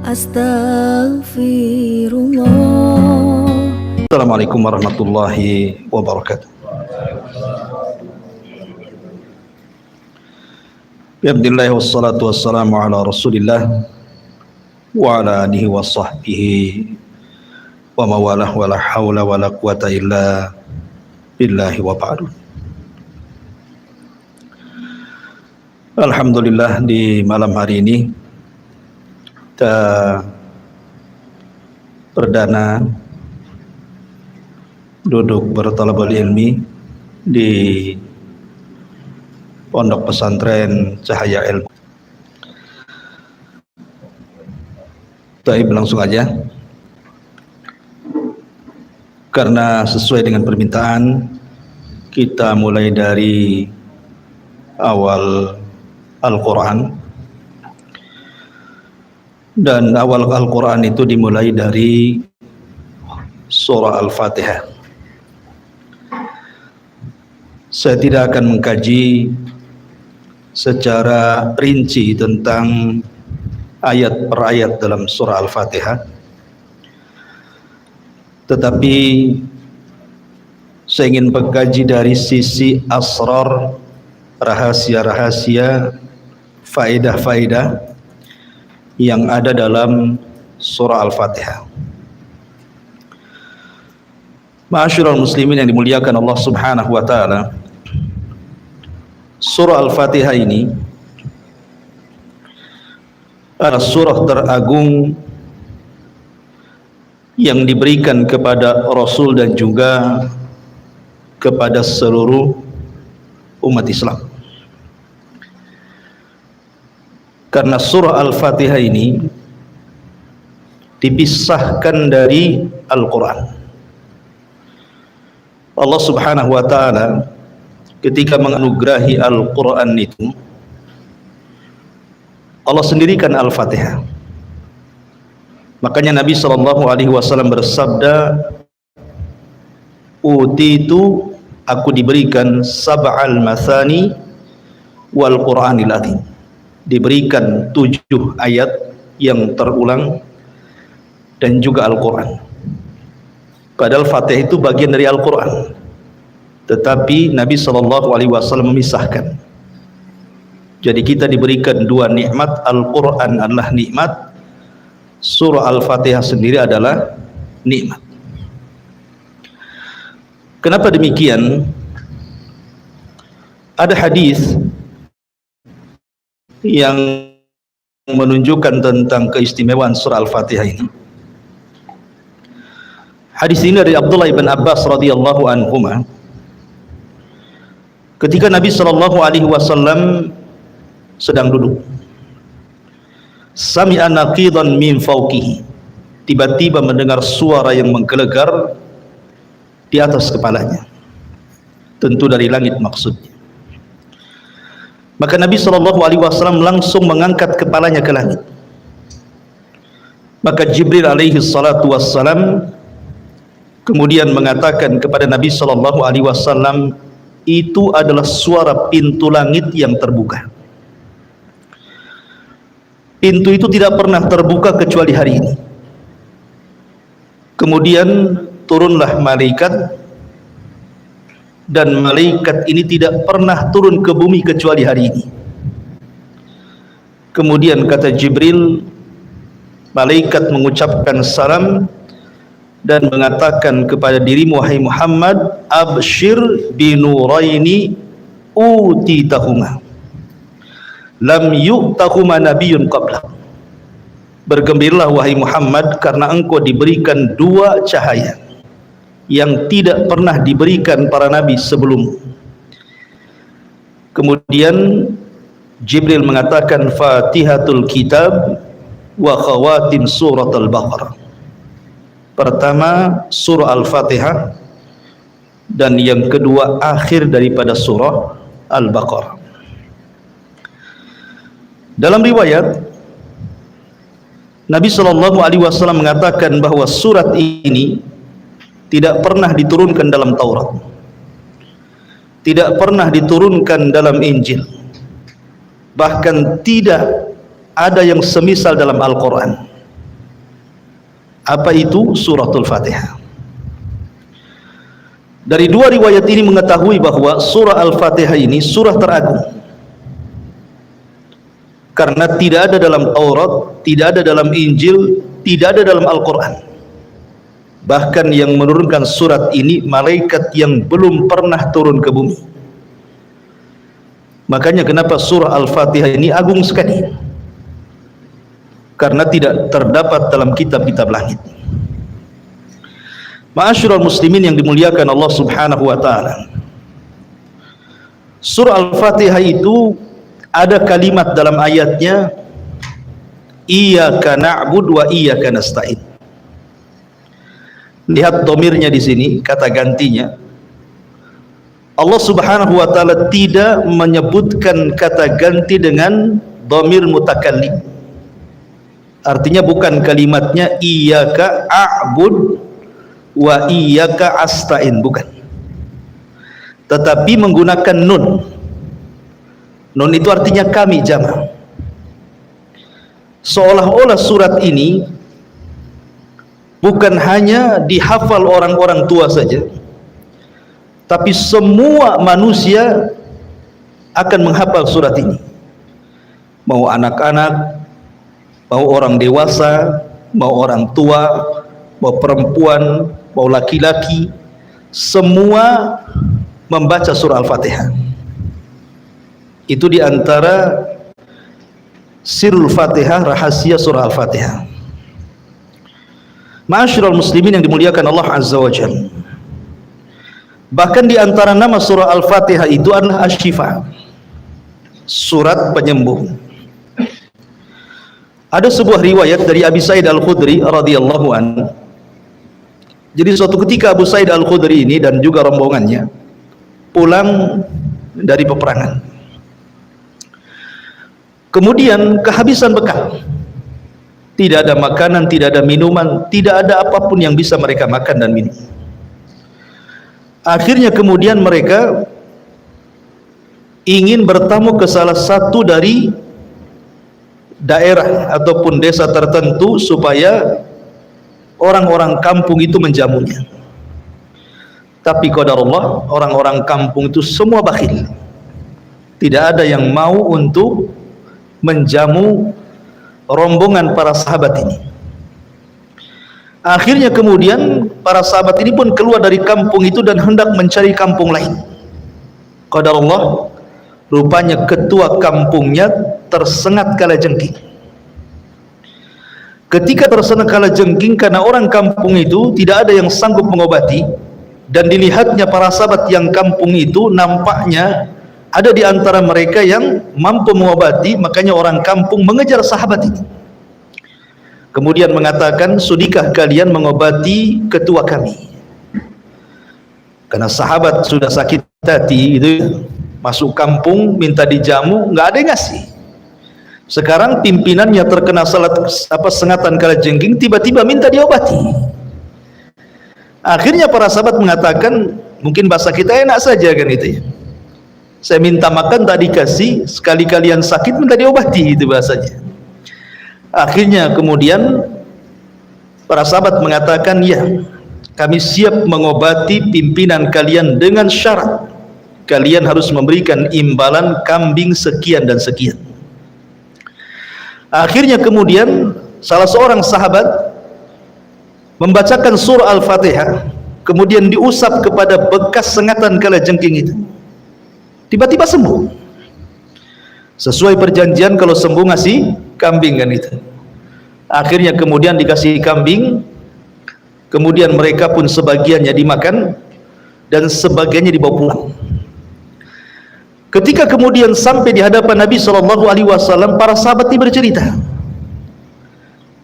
Astaghfirullah. Assalamualaikum warahmatullahi wabarakatuh. Bismillah wassalatu wassalamu ala rasulillah wa ala alihi wa sahbihi wa mawalah wa la hawla wa la quwata illa billahi wa ba'du. Alhamdulillah, di malam hari ini kita perdana duduk bertalabul ilmi di Pondok Pesantren Cahaya Ilmu. Baik, langsung aja. Karena sesuai dengan permintaan, kita mulai dari awal Al-Quran. Dan awal Al-Quran itu dimulai dari surah Al-Fatihah. Saya tidak akan mengkaji secara rinci tentang ayat per ayat dalam surah Al-Fatihah, tetapi saya ingin mengkaji dari sisi asrar, rahasia-rahasia, faedah-faedah yang ada dalam surah Al-Fatihah. Ma'asyiral muslimin yang dimuliakan Allah Subhanahu wa taala, surah Al-Fatihah ini adalah surah teragung yang diberikan kepada Rasul dan juga kepada seluruh umat Islam. Karena surah Al-Fatihah ini dipisahkan dari Al-Quran. Allah Subhanahu wa ta'ala ketika menganugerahi Al-Quran itu, Allah sendirikan Al-Fatihah. Makanya Nabi SAW bersabda, utitu, aku diberikan sab'al mathani wal Qur'anil azim, diberikan 7 ayat yang terulang dan juga Al-Quran. Padahal Fatihah itu bagian dari Al-Quran, tetapi Nabi SAW memisahkan. Jadi kita diberikan 2 nikmat. Al-Quran adalah nikmat, surah Al-Fatihah sendiri adalah nikmat. Kenapa demikian? Ada hadis yang menunjukkan tentang keistimewaan surah Al-Fatihah ini. Hadis ini dari Abdullah bin Abbas radhiyallahu anhuma. Ketika Nabi SAW sedang duduk, sami'a naqidan min fawqihi, tiba-tiba mendengar suara yang menggelegar di atas kepalanya, tentu dari langit maksudnya. Maka Nabi SAW langsung mengangkat kepalanya ke langit. Maka Jibril alaihi salatu wassalam kemudian mengatakan kepada Nabi SAW, itu adalah suara pintu langit yang terbuka. Pintu itu tidak pernah terbuka kecuali hari ini. Kemudian turunlah malaikat, dan malaikat ini tidak pernah turun ke bumi kecuali hari ini. Kemudian kata Jibril, malaikat mengucapkan salam dan mengatakan kepada dirimu, wahai Muhammad, abshir binuraini utitahuma lam yu'tahuma nabiyyun qabla. Bergembiralah wahai Muhammad, karena engkau diberikan 2 cahaya yang tidak pernah diberikan para nabi sebelummu. Kemudian Jibril mengatakan, Fatihatul Kitab wa khawatim surat Al-Baqarah. Pertama surah Al-Fatihah, dan yang kedua akhir daripada surah Al-Baqarah. Dalam riwayat, Nabi SAW mengatakan bahwa surat ini tidak pernah diturunkan dalam Taurat, tidak pernah diturunkan dalam Injil, bahkan tidak ada yang semisal dalam Al-Quran. Apa itu suratul Fatihah? Dari dua riwayat ini mengetahui bahwa surah Al-Fatihah ini surah teragung, karena tidak ada dalam Taurat, tidak ada dalam Injil, tidak ada dalam Al-Quran. Bahkan yang menurunkan surat ini malaikat yang belum pernah turun ke bumi. Makanya kenapa surah Al-Fatihah ini agung sekali, karena tidak terdapat dalam kitab-kitab langit. Ma'asyiral muslimin yang dimuliakan Allah Subhanahu wa taala, surah Al-Fatihah itu ada kalimat dalam ayatnya, iyyaka na'budu wa iyyaka nasta'in. Lihat domirnya di sini, kata gantinya. Allah Subhanahu wa taala tidak menyebutkan kata ganti dengan domir mutakallim. Artinya bukan kalimatnya iyyaka a'bud wa iyyaka asta'in, bukan, tetapi menggunakan nun. Nun itu artinya kami, jamaah. Seolah-olah surat ini bukan hanya dihafal orang-orang tua saja, tapi semua manusia akan menghafal surat ini, mau anak-anak, mau orang dewasa, mau orang tua, mau perempuan, mau laki-laki, semua membaca surah Al-Fatihah. Itu diantara sirul Fatihah, rahasia surah Al-Fatihah. Ma'asyiral muslimin yang dimuliakan Allah Azza wa Jalla, bahkan diantara nama surah Al-Fatihah itu adalah Asy-Syifa, surat penyembuh. Ada sebuah riwayat dari Abi Sa'id Al-Khudri radhiyallahu anhu. Jadi suatu ketika Abu Sa'id Al-Khudri ini dan juga rombongannya pulang dari peperangan, kemudian kehabisan bekal, tidak ada makanan, tidak ada minuman, tidak ada apapun yang bisa mereka makan dan minum. Akhirnya kemudian mereka ingin bertamu ke salah satu dari daerah ataupun desa tertentu supaya orang-orang kampung itu menjamunya. Tapi qadarullah, orang-orang kampung itu semua bakhil, tidak ada yang mau untuk menjamu rombongan para sahabat ini. Akhirnya kemudian para sahabat ini pun keluar dari kampung itu dan hendak mencari kampung lain. Qadarullah, rupanya ketua kampungnya tersengat kalajengking. Ketika tersengat kalajengking karena orang kampung itu tidak ada yang sanggup mengobati, dan dilihatnya para sahabat yang kampung itu nampaknya ada di antara mereka yang mampu mengobati, makanya orang kampung mengejar sahabat ini. Kemudian mengatakan, sudikah kalian mengobati ketua kami? Karena sahabat sudah sakit hati itu, masuk kampung minta dijamu, nggak ada yang ngasih. Sekarang pimpinannya terkena sengatan kalajengking, tiba-tiba minta diobati. Akhirnya para sahabat mengatakan, mungkin bahasa kita enak saja kan itu ya, saya minta makan tak dikasih, sekali kalian sakit minta diobati, itu bahasanya. Akhirnya kemudian para sahabat mengatakan, ya, kami siap mengobati pimpinan kalian dengan syarat kalian harus memberikan imbalan kambing sekian dan sekian. Akhirnya kemudian salah seorang sahabat membacakan surah Al-Fatihah, kemudian diusap kepada bekas sengatan kalajengking itu, tiba-tiba sembuh. Sesuai perjanjian kalau sembuh ngasih kambing kan itu. Akhirnya kemudian dikasih kambing, kemudian mereka pun sebagiannya dimakan dan sebagiannya dibawa pulang. Ketika kemudian sampai di hadapan Nabi SAW, para sahabat ini bercerita.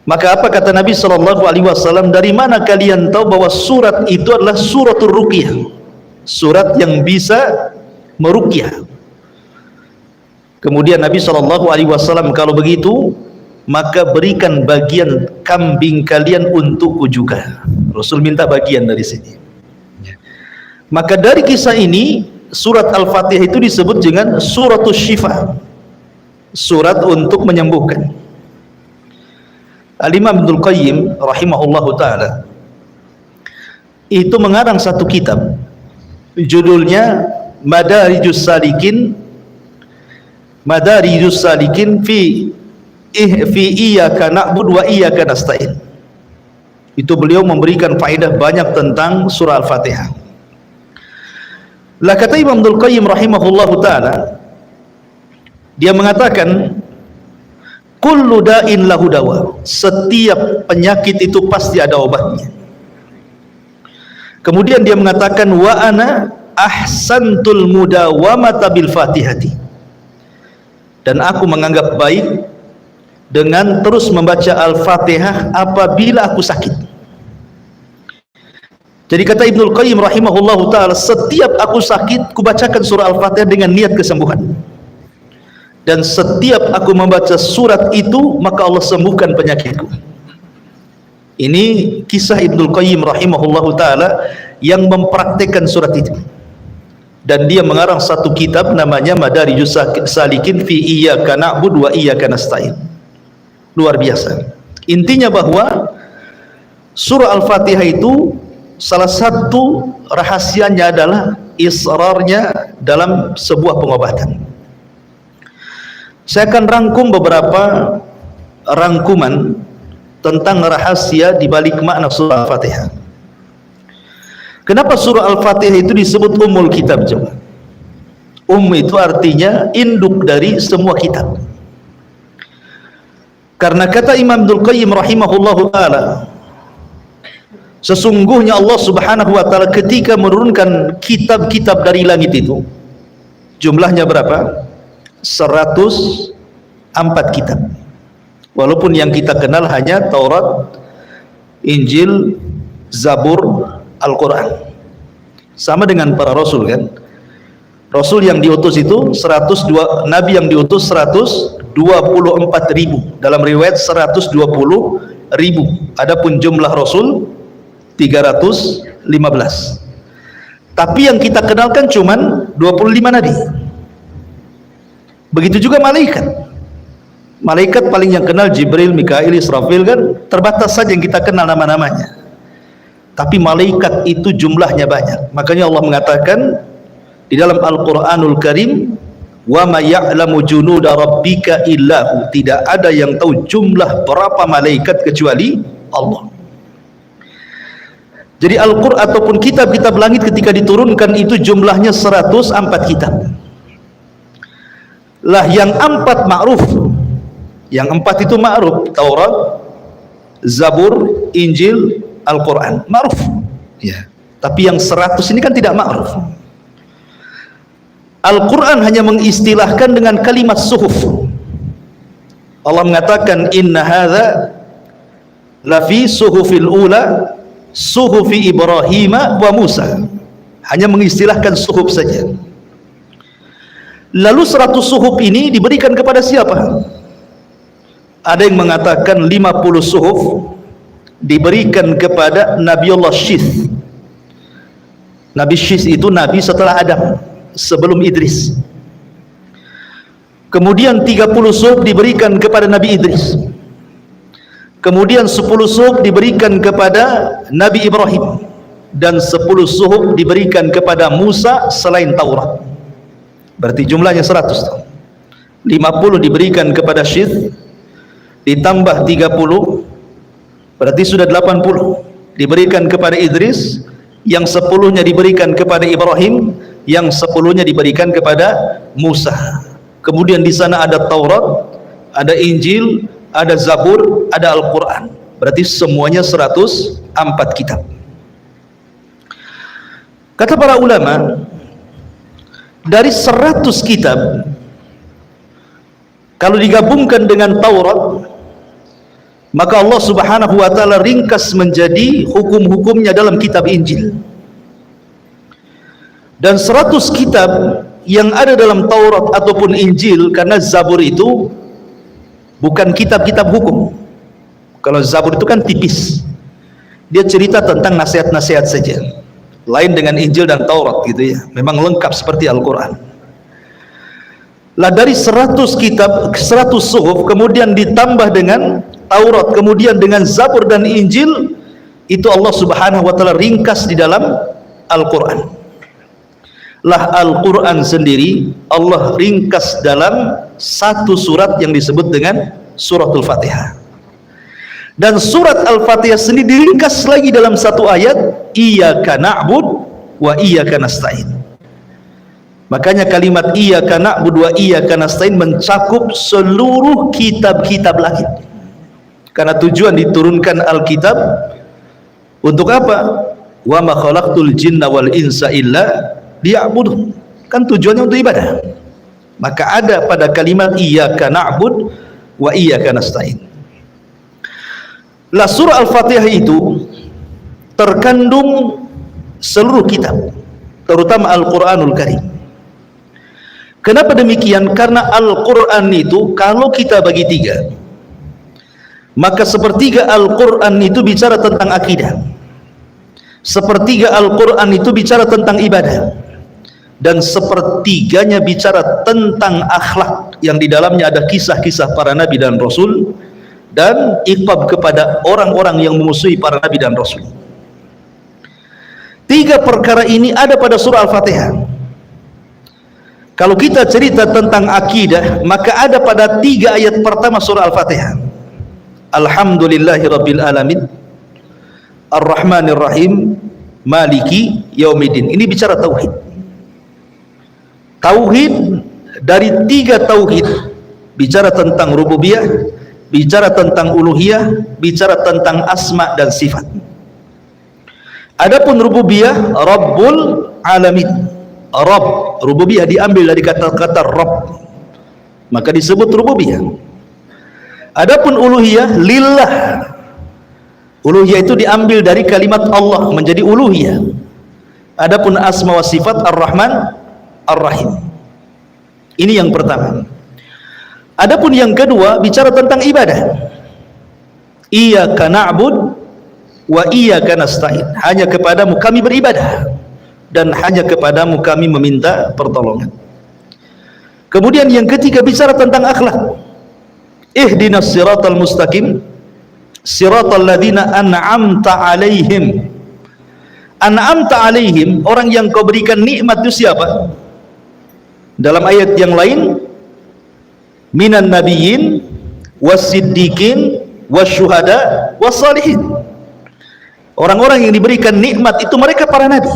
Maka apa kata Nabi SAW? Dari mana kalian tahu bahwa surat itu adalah suratul ruqyah, surat yang bisa meruqyah? Kemudian Nabi SAW, kalau begitu maka berikan bagian kambing kalian untukku juga. Rasul minta bagian dari sini. Maka dari kisah ini, surat Al-Fatihah itu disebut dengan suratul Syifa, surat untuk menyembuhkan. Al-Imam Ibnul Qayyim rahimahullahu ta'ala itu mengarang satu kitab, judulnya Madarijus Salikin fi iyyaka na'budu wa iyyaka nasta'in. Itu beliau memberikan faedah banyak tentang surah Al-Fatihah. Lah kata Imam Ibnul Qayyim rahimahullahu ta'ala, dia mengatakan kullu da'in lahu dawa, setiap penyakit itu pasti ada obatnya. Kemudian dia mengatakan wa ana ahsantul mudawamata bil fatihati, dan aku menganggap baik dengan terus membaca Al-Fatihah apabila aku sakit. Jadi kata Ibnul Qayyim rahimahullahu ta'ala, setiap aku sakit kubacakan surah Al-Fatihah dengan niat kesembuhan, dan setiap aku membaca surat itu maka Allah sembuhkan penyakitku. Ini kisah Ibnul Qayyim rahimahullahu ta'ala yang mempraktekkan surat itu, dan dia mengarang satu kitab namanya Madarijus Salikin fi iyyaka na'budu wa iyyaka nasta'in. Luar biasa. Intinya bahwa surah Al-Fatihah itu salah satu rahasianya adalah israrnya dalam sebuah pengobatan. Saya akan rangkum beberapa rangkuman tentang rahasia di balik makna surah Al-Fatihah. Kenapa surah Al-Fatihah itu disebut Ummul Kitab? itu artinya induk dari semua kitab. Karena kata Imam Ibnul Qayyim rahimahullahu ta'ala, sesungguhnya Allah subhanahu wa ta'ala ketika menurunkan kitab-kitab dari langit itu, jumlahnya berapa? 104 kitab. Walaupun yang kita kenal hanya Taurat, Injil, Zabur, Al-Quran. Sama dengan para rasul kan. Rasul yang diutus itu 102, Nabi yang diutus 124.000, dalam riwayat 120.000. Adapun jumlah Rasul 315. Tapi yang kita kenalkan cuman 25 Nabi. Begitu juga malaikat. Malaikat paling yang kenal Jibril, Mikail, Israfil kan, terbatas saja yang kita kenal nama-namanya. Tapi malaikat itu jumlahnya banyak. Makanya Allah mengatakan di dalam Al-Qur'anul Karim, wa ma ya'lamu junuda rabbika illahu, tidak ada yang tahu jumlah berapa malaikat kecuali Allah. Jadi Al-Qur'an ataupun kitab-kitab langit ketika diturunkan itu jumlahnya 104 kitab. Lah yang 4 ma'ruf. Yang 4 itu ma'ruf, Taurat, Zabur, Injil, Al-Quran, ma'ruf. Ya. Tapi yang 100 ini kan tidak ma'ruf. Al-Quran hanya mengistilahkan dengan kalimat suhuf. Allah mengatakan inna hadza lafi suhufil ula suhufi Ibrahim wa Musa. Hanya mengistilahkan suhuf saja. Lalu 100 suhuf ini diberikan kepada siapa? Ada yang mengatakan 50 suhuf diberikan kepada Nabiullah Syith. Nabi Syith itu nabi setelah Adam, sebelum Idris. Kemudian 30 suhuf diberikan kepada Nabi Idris. Kemudian 10 suhuf diberikan kepada Nabi Ibrahim, dan 10 suhuf diberikan kepada Musa selain Taurat. Berarti jumlahnya 100. 50 diberikan kepada Syith, ditambah 30, berarti sudah 80 diberikan kepada Idris, yang 10-nya diberikan kepada Ibrahim, yang 10-nya diberikan kepada Musa. Kemudian di sana ada Taurat, ada Injil, ada Zabur, ada Al-Quran. Berarti semuanya 104 kitab. Kata para ulama, dari 100 kitab kalau digabungkan dengan Taurat, maka Allah subhanahu wa ta'ala ringkas menjadi hukum-hukumnya dalam kitab Injil. Dan 100 kitab yang ada dalam Taurat ataupun Injil, karena Zabur itu bukan kitab-kitab hukum. Kalau Zabur itu kan tipis, dia cerita tentang nasihat-nasihat saja. Lain dengan Injil dan Taurat gitu ya, memang lengkap seperti Al-Quran. Lah dari 100 kitab, 100 suhuf, kemudian ditambah dengan Taurat, kemudian dengan Zabur dan Injil, itu Allah Subhanahu wa taala ringkas di dalam Al-Qur'an. Lah Al-Qur'an sendiri Allah ringkas dalam satu surat yang disebut dengan Suratul Fatihah. Dan surat Al-Fatihah sendiri diringkas lagi dalam satu ayat, Iyyaka na'bud wa iyyaka nasta'in. Makanya kalimat Iyyaka na'bud wa iyyaka nasta'in mencakup seluruh kitab-kitab langit. Karena tujuan diturunkan Alkitab untuk apa? Wa ma khalaqtul jinna wal insa illa liya'budun. Kan tujuannya untuk ibadah. Maka ada pada kalimat Iyyaka na'bud wa iyyaka nasta'in. Lah surah Al-Fatihah itu terkandung seluruh kitab, terutama Al-Qur'anul Karim. Kenapa demikian? Karena Al-Qur'an itu kalau kita bagi tiga, maka sepertiga Al-Qur'an itu bicara tentang akidah, sepertiga Al-Qur'an itu bicara tentang ibadah, dan sepertiganya bicara tentang akhlak yang di dalamnya ada kisah-kisah para nabi dan rasul dan iqab kepada orang-orang yang memusuhi para nabi dan rasul. Tiga perkara ini ada pada surah Al-Fatihah. Kalau kita cerita tentang akidah, maka ada pada tiga ayat pertama surah Al-Fatihah. Alhamdulillahi Rabbil Alamin, Ar-Rahmanir Rahim, Maliki Yaumiddin. Ini bicara tauhid. Tauhid dari tiga tauhid, bicara tentang rububiyah, bicara tentang uluhiyah, bicara tentang asma dan sifat. Adapun rububiyah, Rabbul Alamin. Rabb, rububiyah diambil dari kata-kata Rabb, maka disebut rububiyah. Adapun uluhiyah, lillah. Uluhiyah itu diambil dari kalimat Allah menjadi uluhiyah. Adapun asma wa sifat, Ar-Rahman, Ar-Rahim. Ini yang pertama. Adapun yang kedua bicara tentang ibadah. Iyyaka na'bud wa iyyaka nasta'in. Hanya kepadamu kami beribadah dan hanya kepadamu kami meminta pertolongan. Kemudian yang ketiga bicara tentang akhlak. Ihdinas siratal mustaqim, siratal ladzina an'amta 'alaihim. An'amta 'alaihim, orang yang kau berikan nikmat itu siapa? Dalam ayat yang lain, minan nabiyyin wasiddiqin wasyuhada wassalihin. Orang-orang yang diberikan nikmat itu mereka para nabi,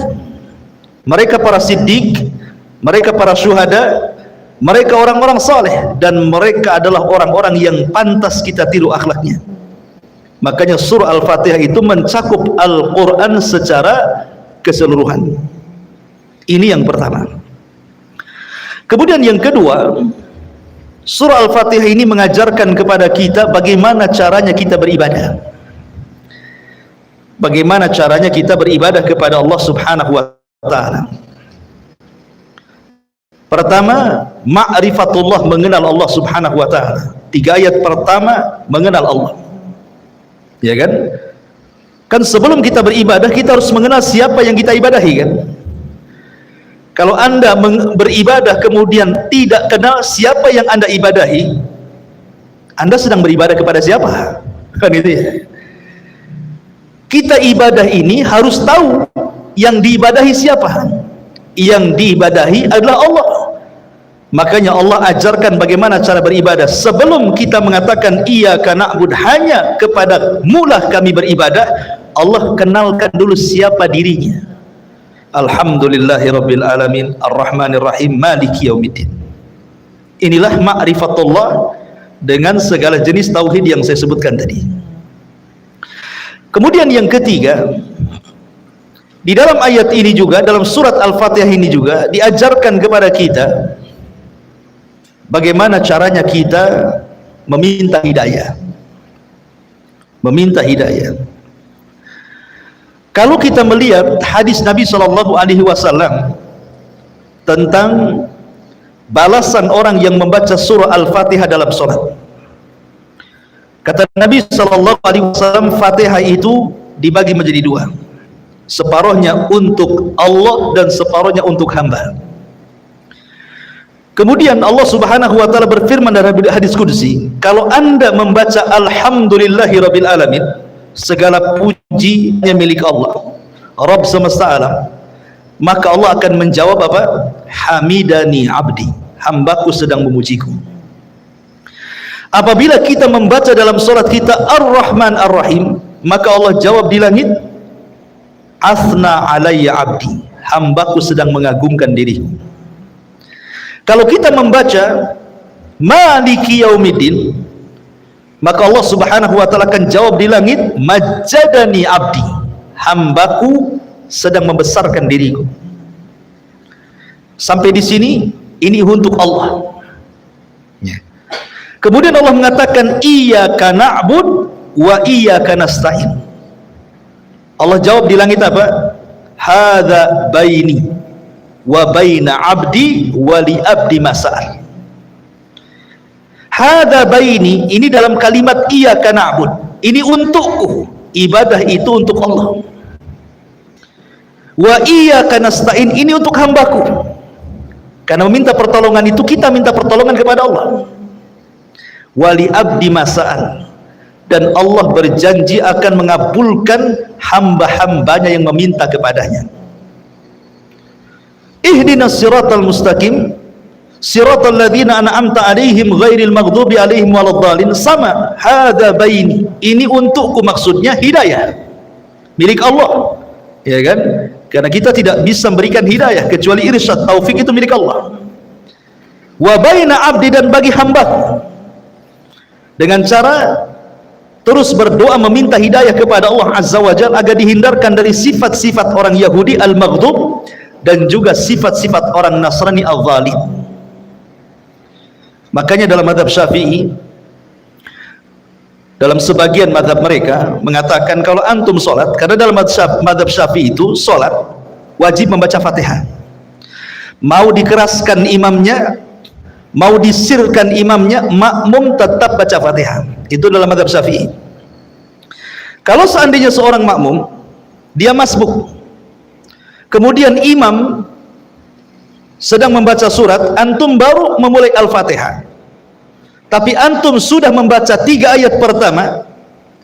mereka para siddiq, mereka para syuhada, mereka orang-orang saleh, dan mereka adalah orang-orang yang pantas kita tiru akhlaknya. Makanya surah Al-Fatihah itu mencakup Al-Quran secara keseluruhan. Ini yang pertama. Kemudian yang kedua, surah Al-Fatihah ini mengajarkan kepada kita bagaimana caranya kita beribadah. Bagaimana caranya kita beribadah kepada Allah Subhanahu wa ta'ala. Pertama, ma'rifatullah, mengenal Allah Subhanahu wa ta'ala. Tiga ayat pertama mengenal Allah. Ya kan? Kan sebelum kita beribadah kita harus mengenal siapa yang kita ibadahi kan? Kalau anda beribadah kemudian tidak kenal siapa yang anda ibadahi, anda sedang beribadah kepada siapa? Kan itu ya. Kita ibadah ini harus tahu yang diibadahi siapa. Yang diibadahi adalah Allah. Makanya Allah ajarkan bagaimana cara beribadah. Sebelum kita mengatakan iyyaka na'bud, hanya kepada mulah kami beribadah, Allah kenalkan dulu siapa dirinya. Alhamdulillahi Rabbil Alamin, Ar-Rahmanir Rahim, Maliki Yaumiddin. Inilah ma'rifatullah dengan segala jenis tauhid yang saya sebutkan tadi. Kemudian yang ketiga, di dalam ayat ini juga, dalam surat Al-Fatihah ini juga diajarkan kepada kita bagaimana caranya kita meminta hidayah. Meminta hidayah. Kalau kita melihat hadis Nabi SAW tentang balasan orang yang membaca surah Al-Fatihah dalam sholat, kata Nabi SAW, Fatihah itu dibagi menjadi dua, separuhnya untuk Allah dan separuhnya untuk hamba. Kemudian Allah Subhanahu wa taala berfirman dalam hadis qudsi, kalau Anda membaca alhamdulillahirabbil alamin, segala puji hanya milik Allah, Rabb semesta alam, maka Allah akan menjawab apa? Hamidani abdi, hambaku sedang memujiku. Apabila kita membaca dalam salat kita Ar-Rahman Ar-Rahim, maka Allah jawab di langit, Asna alayya abdi, hambaku sedang mengagungkan diriku. Kalau kita membaca Maliki Yaumiddin, maka Allah Subhanahu wa taala akan jawab di langit, Majjadani abdi, hambaku sedang membesarkan diriku. Sampai di sini ini untuk Allah. Ya. Kemudian Allah mengatakan iyyaka na'bud wa iyyaka nasta'in. Allah jawab di langit apa? Hadza baini wa baina abdi wa li abdi mas'al. Hadza baini, ini dalam kalimat iyyaka na'bud, ini untukku, ibadah itu untuk Allah. Wa iyyaka nasta'in, ini untuk hambaku. Karena meminta pertolongan itu kita minta pertolongan kepada Allah. Wa li abdi mas'al, dan Allah berjanji akan mengabulkan hamba-hambanya yang meminta kepadanya. Ihdinas siratal mustaqim siratal ladzina an'amta 'alaihim ghairil maghdubi 'alaihim waladdallin. Sama, hadza baini, ini untukku, maksudnya hidayah milik Allah, ya kan? Karena kita tidak bisa memberikan hidayah kecuali irsyad, taufik itu milik Allah. Wa baina abdi, dan bagi hambaku, dengan cara terus berdoa meminta hidayah kepada Allah Azza wa Jalla agar dihindarkan dari sifat-sifat orang Yahudi al-maghdub dan juga sifat-sifat orang Nasrani al-zalim. Makanya dalam mazhab Syafi'i, dalam sebagian mazhab mereka mengatakan kalau antum sholat, karena dalam mazhab Syafi'i itu sholat wajib membaca Fatihah, mau dikeraskan imamnya, mau disirkan imamnya, makmum tetap baca Fatihah. Itu dalam mazhab Syafi'i. Kalau seandainya seorang makmum dia masbuk, kemudian imam sedang membaca surat, antum baru memulai Al-Fatihah, tapi antum sudah membaca 3 ayat pertama,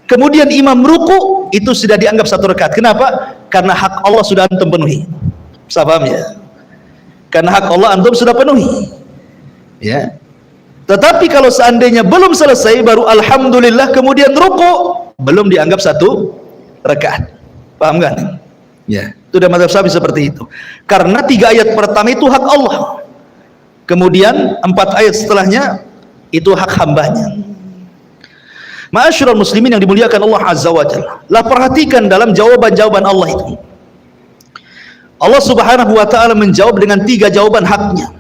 kemudian imam ruku, itu sudah dianggap 1 rakaat. Kenapa? Karena hak Allah sudah antum penuhi. Bisa paham ya? Karena hak Allah antum sudah penuhi, ya. Tetapi kalau seandainya belum selesai baru alhamdulillah kemudian ruku, belum dianggap 1 rakaat. Paham kan? Ya, itu dalam mazhab Syafi'i seperti itu. Karena 3 ayat pertama itu hak Allah, kemudian 4 ayat setelahnya itu hak hambanya. Ma'asyiral muslimin yang dimuliakan Allah Azza wa Jalla, lah perhatikan dalam jawaban-jawaban Allah itu, Allah Subhanahu wa taala menjawab dengan 3 jawaban haknya.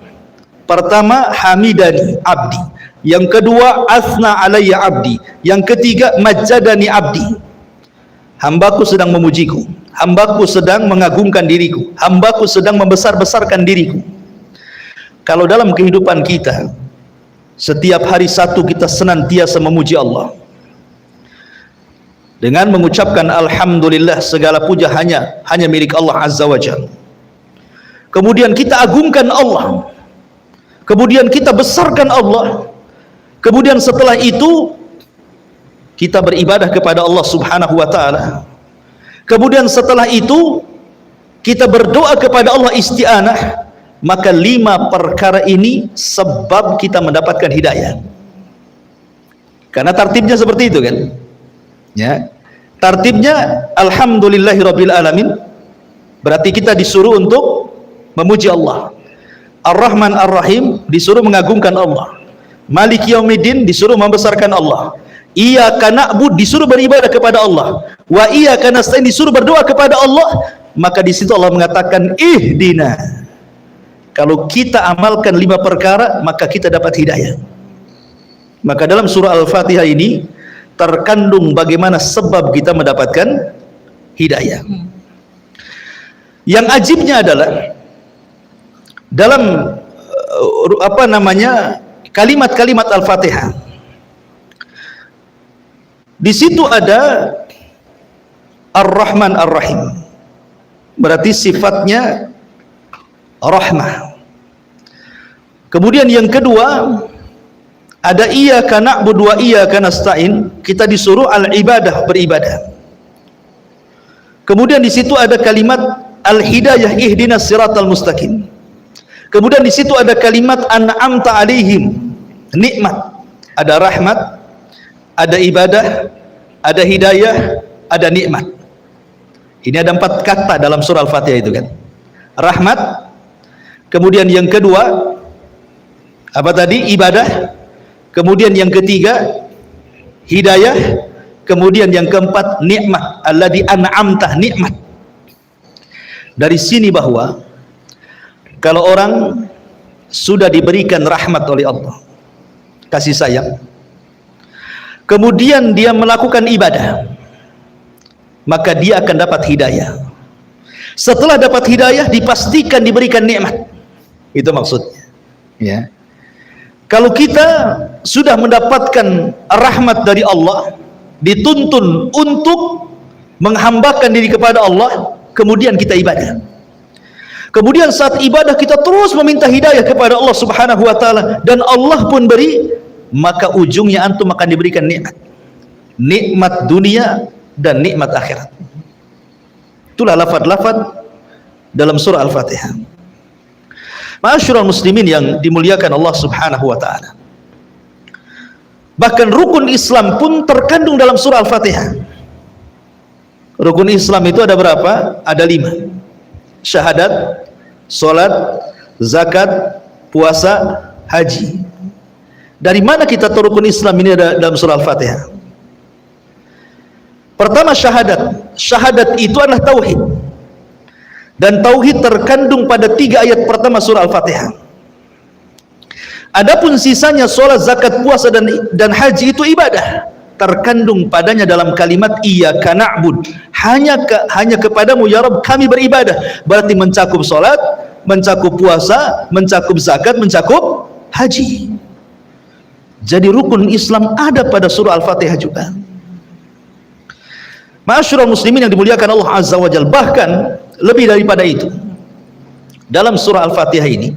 Pertama, hamidani abdi. Yang kedua, asna alayya abdi. Yang ketiga, majjadani abdi, hambaku sedang memujiku, hambaku sedang mengagungkan diriku, hambaku sedang membesar-besarkan diriku. Kalau dalam kehidupan kita setiap hari satu kita senantiasa memuji Allah dengan mengucapkan alhamdulillah, segala puja hanya milik Allah Azza wa Jalla. Kemudian kita agungkan Allah, kemudian kita besarkan Allah, kemudian setelah itu kita beribadah kepada Allah Subhanahu wa taala, kemudian setelah itu kita berdoa kepada Allah isti'anah, maka 5 perkara ini sebab kita mendapatkan hidayah. Karena tartibnya seperti itu kan, ya. Tartibnya alhamdulillahirabbil alamin, berarti kita disuruh untuk memuji Allah. Ar-Rahman Ar-Rahim, disuruh mengagungkan Allah. Maliki Yaumiddin, disuruh membesarkan Allah. Iyyaka na'bud, disuruh beribadah kepada Allah. Wa iyyaka nasta'in, disuruh berdoa kepada Allah. Maka di situ Allah mengatakan ihdina. Kalau kita amalkan 5 perkara, maka kita dapat hidayah. Maka dalam surah Al-Fatihah ini terkandung bagaimana sebab kita mendapatkan hidayah. Yang ajibnya adalah dalam kalimat-kalimat Al-Fatihah, di situ ada Ar-Rahman Ar-Rahim, berarti sifatnya rahmah. Kemudian yang kedua, ada iyyaka na'budu wa iyyaka nasta'in. Kita disuruh al-ibadah, beribadah. Kemudian di situ ada kalimat al-hidayah, ihdinas siratal mustaqim. Kemudian di situ ada kalimat an'amta alaihim, nikmat. Ada rahmat, ada ibadah, ada hidayah, ada nikmat. Ini ada 4 kata dalam surah Al-Fatihah itu kan. Rahmat, kemudian yang kedua apa tadi? Ibadah. Kemudian yang ketiga hidayah. Kemudian yang keempat nikmat. Alladzi an'amta, nikmat. Dari sini bahwa kalau orang sudah diberikan rahmat oleh Allah, kasih sayang, kemudian dia melakukan ibadah, maka dia akan dapat hidayah. Setelah dapat hidayah, dipastikan diberikan nikmat. Itu maksudnya, ya. Kalau kita sudah mendapatkan rahmat dari Allah, dituntun untuk menghambakan diri kepada Allah, kemudian kita ibadah. Kemudian saat ibadah kita terus meminta hidayah kepada Allah Subhanahu wa taala, dan Allah pun beri, maka ujungnya antum akan diberikan nikmat. Nikmat dunia dan nikmat akhirat. Itulah lafaz-lafaz dalam surah Al-Fatihah. Ma'asyiral muslimin yang dimuliakan Allah Subhanahu wa taala. Bahkan rukun Islam pun terkandung dalam surah Al-Fatihah. Rukun Islam itu ada berapa? Ada 5. Syahadat, salat, zakat, puasa, haji. Dari mana kita tahu rukun Islam ini ada dalam surah Al-Fatihah? Pertama syahadat. Syahadat itu adalah tauhid. Dan tauhid terkandung pada 3 ayat pertama surah Al-Fatihah. Adapun sisanya salat, zakat, puasa dan haji itu ibadah. Terkandung padanya dalam kalimat iyyaka na'bud. Hanya kepadamu ya Rabb kami beribadah. Berarti mencakup salat, mencakup puasa, mencakup zakat, mencakup haji. Jadi rukun Islam ada pada surah Al-Fatihah juga. Ma'asyiral muslimin yang dimuliakan Allah Azza wa Jalla, bahkan lebih daripada itu, dalam surah Al-Fatihah ini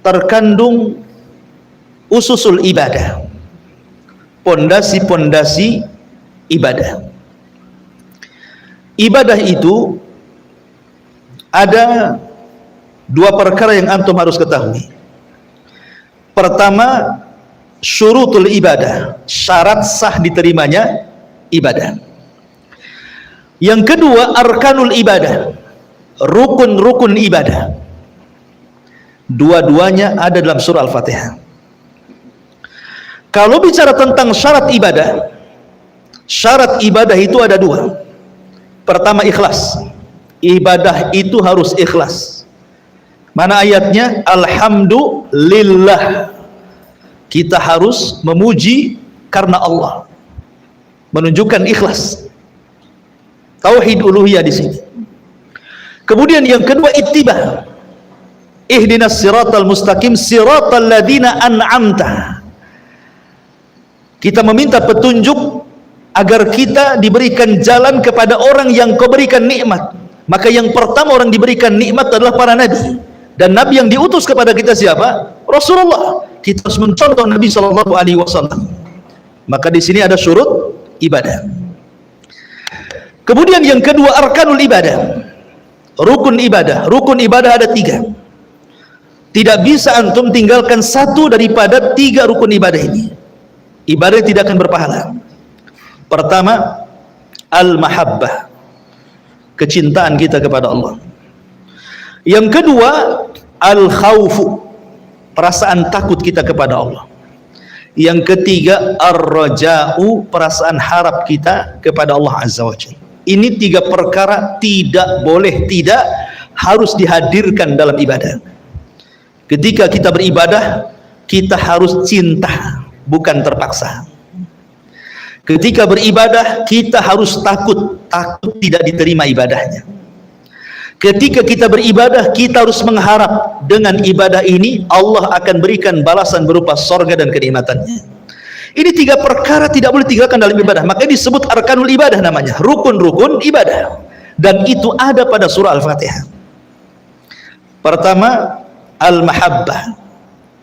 terkandung ususul ibadah, pondasi-pondasi ibadah. Ibadah itu ada 2 perkara yang antum harus ketahui. Pertama, syurutul ibadah, syarat sah diterimanya ibadah. Yang kedua, arkanul ibadah, rukun-rukun ibadah. Dua-duanya ada dalam surah Al-Fatihah. Kalau bicara tentang syarat ibadah itu ada 2. Pertama, ikhlas. Ibadah itu harus ikhlas. Mana ayatnya? Alhamdulillah. Kita harus memuji karena Allah. Menunjukkan ikhlas. Tauhid uluhiyah di sini. Kemudian yang kedua, ittiba. Ihdinas siratal mustaqim siratal ladzina an'amta. Kita meminta petunjuk agar kita diberikan jalan kepada orang yang Kau berikan nikmat. Maka yang pertama orang diberikan nikmat adalah para nabi. Dan nabi yang diutus kepada kita siapa? Rasulullah. Kita harus mencontoh Nabi sallallahu alaihi wasallam. Maka di sini ada syurut ibadah. Kemudian yang kedua, arkanul ibadah, rukun ibadah. Rukun ibadah ada 3. Tidak bisa antum tinggalkan satu daripada 3 rukun ibadah ini. Ibadah tidak akan berpahala. Pertama, al-mahabbah, kecintaan kita kepada Allah. Yang kedua, al-khawfu, perasaan takut kita kepada Allah. Yang ketiga, ar-raja'u, perasaan harap kita kepada Allah Azza wa Jalla. Ini 3 perkara tidak boleh, tidak harus dihadirkan dalam ibadah. Ketika kita beribadah, kita harus cinta, bukan terpaksa. Ketika beribadah, kita harus takut tidak diterima ibadahnya. Ketika kita beribadah, kita harus mengharap dengan ibadah ini Allah akan berikan balasan berupa sorga dan kenikmatannya. Ini 3 perkara tidak boleh tinggalkan dalam ibadah. Makanya disebut arkanul ibadah namanya, rukun-rukun ibadah. Dan itu ada pada surah Al-Fatihah. Pertama, al-mahabbah,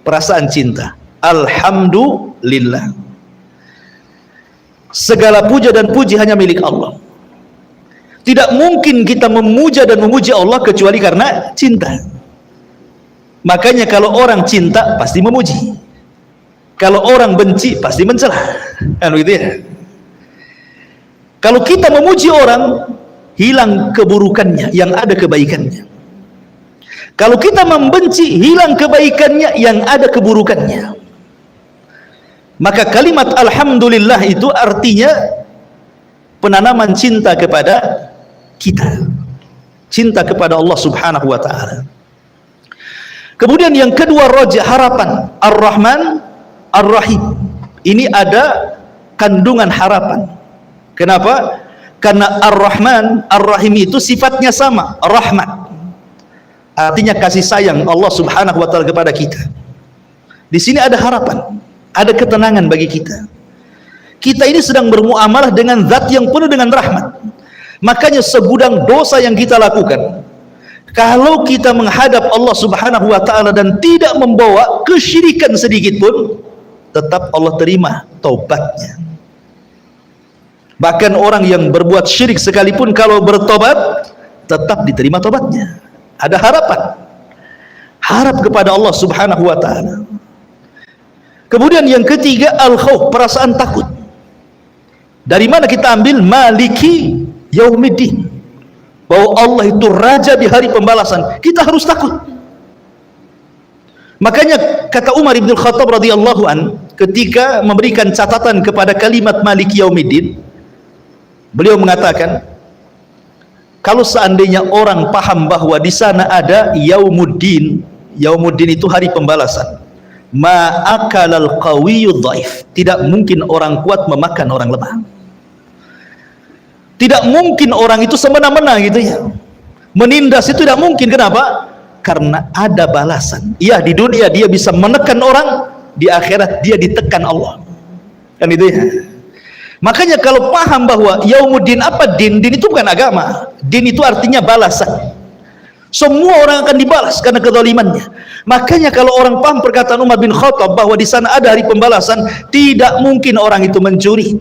perasaan cinta. Alhamdulillah. Segala puja dan puji hanya milik Allah. Tidak mungkin kita memuja dan memuji Allah kecuali karena cinta. Makanya kalau orang cinta pasti memuji. Kalau orang benci pasti mencela. Kan begitu ya? Kalau kita memuji orang, hilang keburukannya, yang ada kebaikannya. Kalau kita membenci, hilang kebaikannya, yang ada keburukannya. Maka kalimat alhamdulillah itu artinya penanaman cinta kepada kita, cinta kepada Allah subhanahu wa ta'ala. Kemudian yang kedua, roja, harapan. Ar-Rahman Ar-Rahim, ini ada kandungan harapan. Kenapa? Karena Ar-Rahman Ar-Rahim itu sifatnya sama, rahmat, artinya kasih sayang Allah subhanahu wa ta'ala kepada kita. Di sini ada harapan, ada ketenangan bagi kita. Kita ini sedang bermuamalah dengan zat yang penuh dengan rahmat. Makanya segudang dosa yang kita lakukan, kalau kita menghadap Allah subhanahu wa ta'ala dan tidak membawa kesyirikan sedikit pun, tetap Allah terima taubatnya. Bahkan orang yang berbuat syirik sekalipun kalau bertobat, tetap diterima taubatnya. Ada harapan, harap kepada Allah subhanahu wa ta'ala. Kemudian yang ketiga, al-khawf, perasaan takut. Dari mana kita ambil? Maliki yaumiddin, bahwa Allah itu raja di hari pembalasan. Kita harus takut. Makanya kata Umar bin Khattab radhiyallahu an, ketika memberikan catatan kepada kalimat Maliki Yaumiddin, beliau mengatakan, kalau seandainya orang paham bahwa di sana ada Yaumuddin, Yaumuddin itu hari pembalasan, ma'akalal qawiyyu dhaif, tidak mungkin orang kuat memakan orang lemah. Tidak mungkin orang itu semena-mena gitu ya, menindas itu tidak mungkin. Kenapa? Karena ada balasan. Iya, di dunia dia bisa menekan orang, di akhirat dia ditekan Allah. Kan itu ya. Makanya kalau paham bahwa Yaumuddin, apa din? Din itu bukan agama. Din itu artinya balasan. Semua orang akan dibalas karena kezalimannya. Makanya kalau orang paham perkataan Umar bin Khattab bahwa di sana ada hari pembalasan, tidak mungkin orang itu mencuri,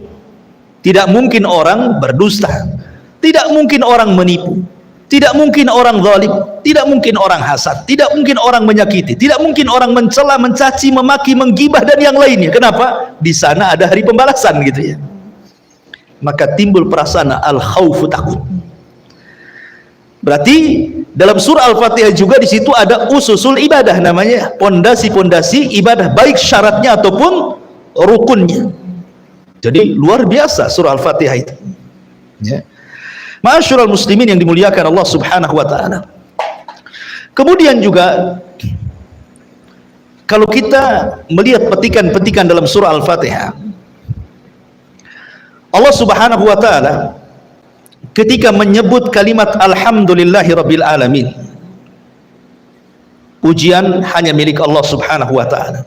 tidak mungkin orang berdusta, tidak mungkin orang menipu, tidak mungkin orang zalim, tidak mungkin orang hasad, tidak mungkin orang menyakiti, tidak mungkin orang mencela, mencaci, memaki, menggibah dan yang lainnya. Kenapa? Di sana ada hari pembalasan gitu ya. Maka timbul perasaan al-khawfu, takut. Berarti dalam surah Al-Fatihah juga di situ ada ususul ibadah, namanya pondasi-pondasi ibadah, baik syaratnya ataupun rukunnya. Jadi luar biasa surah Al-Fatihah itu. Ya. Ma'asyiral muslimin yang dimuliakan Allah subhanahu wa ta'ala. Kemudian juga kalau kita melihat petikan-petikan dalam surah Al-Fatihah, Allah subhanahu wa ta'ala ketika menyebut kalimat alhamdulillahi rabbil alamin, pujian hanya milik Allah subhanahu wa ta'ala.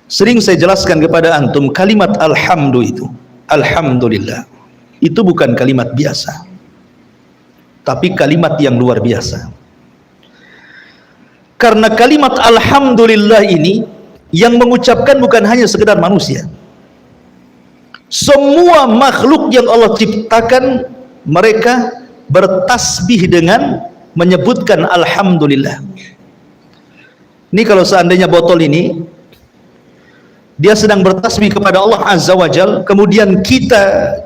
Sering saya jelaskan kepada antum, kalimat alhamdu itu, alhamdulillah, itu bukan kalimat biasa, tapi kalimat yang luar biasa. Karena kalimat alhamdulillah ini yang mengucapkan bukan hanya sekedar manusia. Semua makhluk yang Allah ciptakan, mereka bertasbih dengan menyebutkan alhamdulillah. Ini kalau seandainya botol ini dia sedang bertasbih kepada Allah azza wa jal, kemudian kita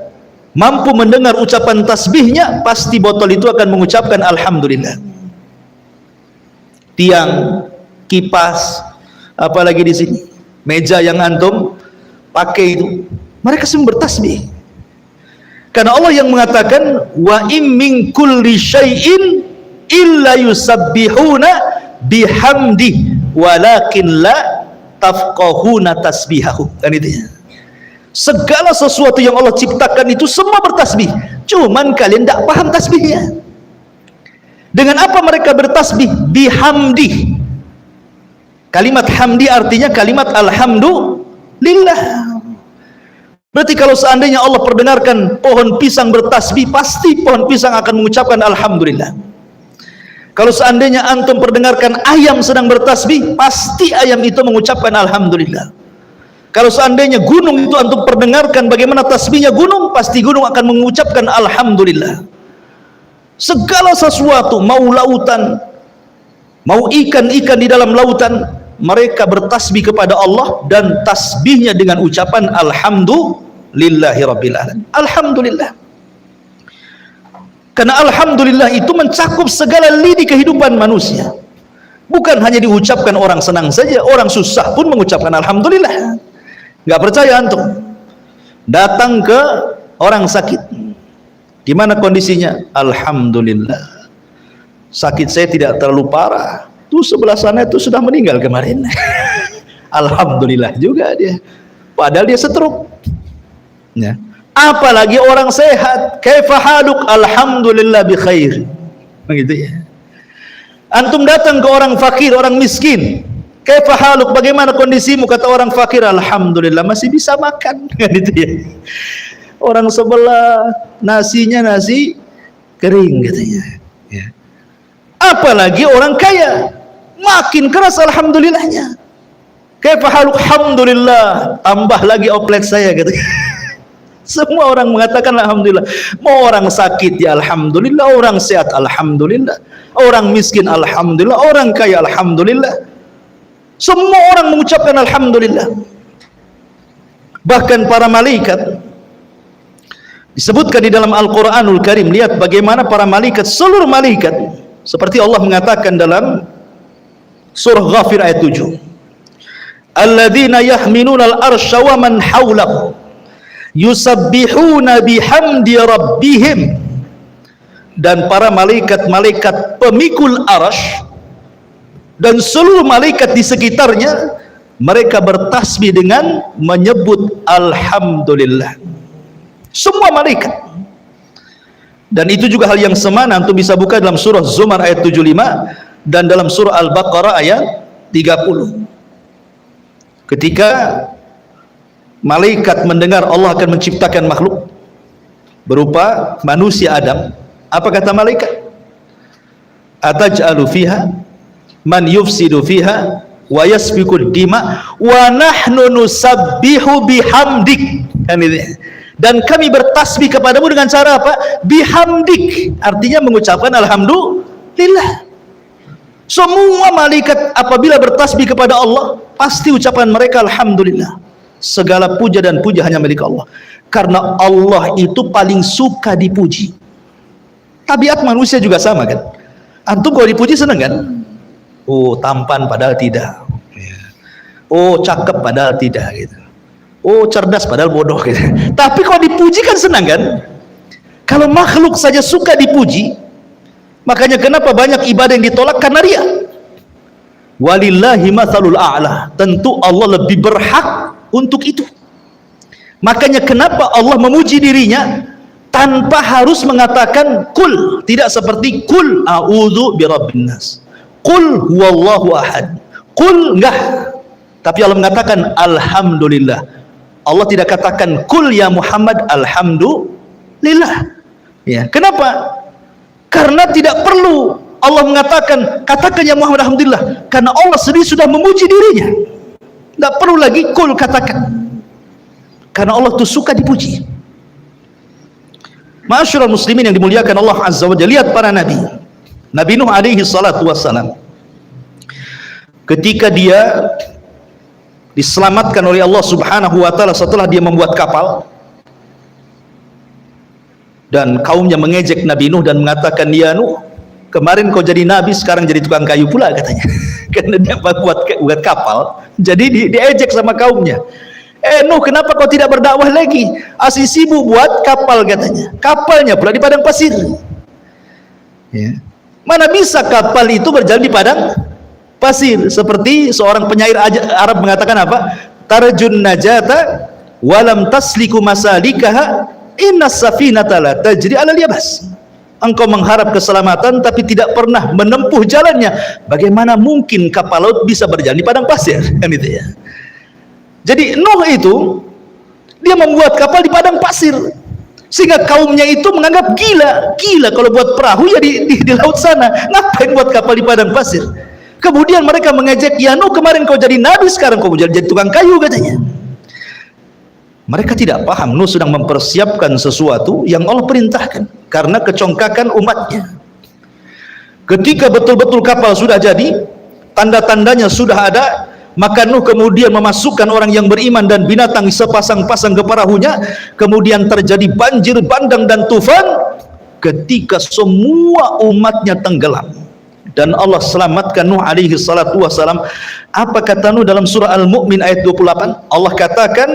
mampu mendengar ucapan tasbihnya, pasti botol itu akan mengucapkan alhamdulillah. Tiang, kipas, apalagi di sini meja yang antum pakai itu, mereka semua bertasbih. Karena Allah yang mengatakan, wa im min kulli syai'in illa yusabbihuna bihamdi walakin la tafqahuna tasbihahu. Kan itu ya. Segala sesuatu yang Allah ciptakan itu semua bertasbih, cuman kalian tidak paham tasbihnya. Dengan apa mereka bertasbih? Bihamdi. Kalimat hamdi artinya kalimat alhamdulillah. Berarti kalau seandainya Allah perdengarkan pohon pisang bertasbih, pasti pohon pisang akan mengucapkan alhamdulillah. Kalau seandainya antum perdengarkan ayam sedang bertasbih, pasti ayam itu mengucapkan alhamdulillah. Kalau seandainya gunung itu antum perdengarkan bagaimana tasbihnya gunung, pasti gunung akan mengucapkan alhamdulillah. Segala sesuatu, mau lautan, mau ikan-ikan di dalam lautan, mereka bertasbih kepada Allah dan tasbihnya dengan ucapan alhamdulillahirabbil alamin. Alhamdulillah. Karena alhamdulillah itu mencakup segala lini kehidupan manusia. Bukan hanya diucapkan orang senang saja, orang susah pun mengucapkan alhamdulillah. Enggak percaya antum? Datang ke orang sakit. Gimana kondisinya? Alhamdulillah. Sakit saya tidak terlalu parah. Tuh sebelah sana itu sudah meninggal kemarin. Alhamdulillah juga dia. Padahal dia stroke. Ya. Apalagi orang sehat, kaifa haluk, alhamdulillah bi khair. Begitu ya. Antum datang ke orang fakir, orang miskin, kaifa haluk, bagaimana kondisimu? Kata orang fakir, alhamdulillah masih bisa makan. Gitu ya. Orang sebelah nasinya nasi kering katanya. Ya. Apalagi orang kaya, makin keras alhamdulillahnya. Kaifa haluk, alhamdulillah, tambah lagi oplet saya gitu. Semua orang mengatakan alhamdulillah. Mau orang sakit ya alhamdulillah, orang sehat alhamdulillah, orang miskin alhamdulillah, orang kaya alhamdulillah. Semua orang mengucapkan alhamdulillah. Bahkan para malaikat disebutkan di dalam Al-Qur'anul Karim. Lihat bagaimana para malaikat, seluruh malaikat, seperti Allah mengatakan dalam surah Ghafir ayat 7. Alladzina yahminuna al-arsya wa man hawlahu yusabbihuna bihamdi rabbihim. Dan para malaikat-malaikat pemikul arasy dan seluruh malaikat di sekitarnya, mereka bertasbih dengan menyebut alhamdulillah. Semua malaikat. Dan itu juga hal yang semana antum bisa buka dalam surah Zumar ayat 75 dan dalam surah Al-Baqarah ayat 30. Ketika malaikat mendengar Allah akan menciptakan makhluk berupa manusia Adam, apa kata malaikat? Ataj'alu fiha man yufsidu fiha wa yasfiku dima wa nahnu nusabbihu bihamdik. Dan kami bertasbih kepadamu dengan cara apa? Bihamdik, artinya mengucapkan alhamdulillah. Semua malaikat apabila bertasbih kepada Allah, pasti ucapan mereka alhamdulillah. Segala puja dan puja hanya milik Allah. Karena Allah itu paling suka dipuji. Tabiat manusia juga sama kan? Antum kalau dipuji senang kan? Oh tampan padahal tidak. Oh cakep padahal tidak gitu. Oh cerdas padahal bodoh gitu. Tapi kalau dipuji kan senang kan? Kalau makhluk saja suka dipuji, makanya kenapa banyak ibadah yang ditolak? Karena riya. Walillahi matsalul a'la. Tentu Allah lebih berhak untuk itu. Makanya kenapa Allah memuji dirinya tanpa harus mengatakan kul, tidak seperti kul a'udzu birabbin nas, kul huwallahu ahad, kul enggak. Tapi Allah mengatakan alhamdulillah. Allah tidak katakan kul ya Muhammad alhamdulillah. Ya, kenapa? Karena tidak perlu Allah mengatakan katakan ya Muhammad alhamdulillah, karena Allah sendiri sudah memuji dirinya. Tidak perlu lagi kul katakan, karena Allah itu suka dipuji. Ma'asyiral muslimin yang dimuliakan Allah Azza wa Jalla, lihat para nabi. Nabi Nuh alaihi salatu wassalam, ketika dia diselamatkan oleh Allah Subhanahu wa taala setelah dia membuat kapal, dan kaumnya mengejek Nabi Nuh dan mengatakan, ya Nuh, kemarin kau jadi nabi, sekarang jadi tukang kayu pula katanya. Karena dia buat kapal, jadi diejek sama kaumnya. Nuh, kenapa kau tidak berdakwah lagi? Asih sibuk buat kapal katanya. Kapalnya pula di padang pasir. Ya. Mana bisa kapal itu berjalan di padang pasir? Seperti seorang penyair Arab mengatakan apa? Tarjun najata walam tasliku masalikaha innas safinata la tajri 'alal yabas. Engkau mengharap keselamatan tapi tidak pernah menempuh jalannya. Bagaimana mungkin kapal laut bisa berjalan di padang pasir? Kan itu ya. Jadi Nuh itu dia membuat kapal di padang pasir. Sehingga kaumnya itu menganggap gila kalau buat perahu ya di laut sana, ngapain buat kapal di padang pasir. Kemudian mereka mengejek, ya Nuh, kemarin kau jadi nabi, sekarang kau jadi tukang kayu, katanya. Mereka tidak paham Nuh sedang mempersiapkan sesuatu yang Allah perintahkan karena kecongkakan umatnya. Ketika betul-betul kapal sudah jadi, tanda-tandanya sudah ada, maka Nuh kemudian memasukkan orang yang beriman dan binatang sepasang-pasang ke perahunya. Kemudian terjadi banjir bandang dan tufan ketika semua umatnya tenggelam, dan Allah selamatkan Nuh alaihi salatu wassalam. Apa kata Nuh dalam surah Al-Mu'min ayat 28? Allah katakan,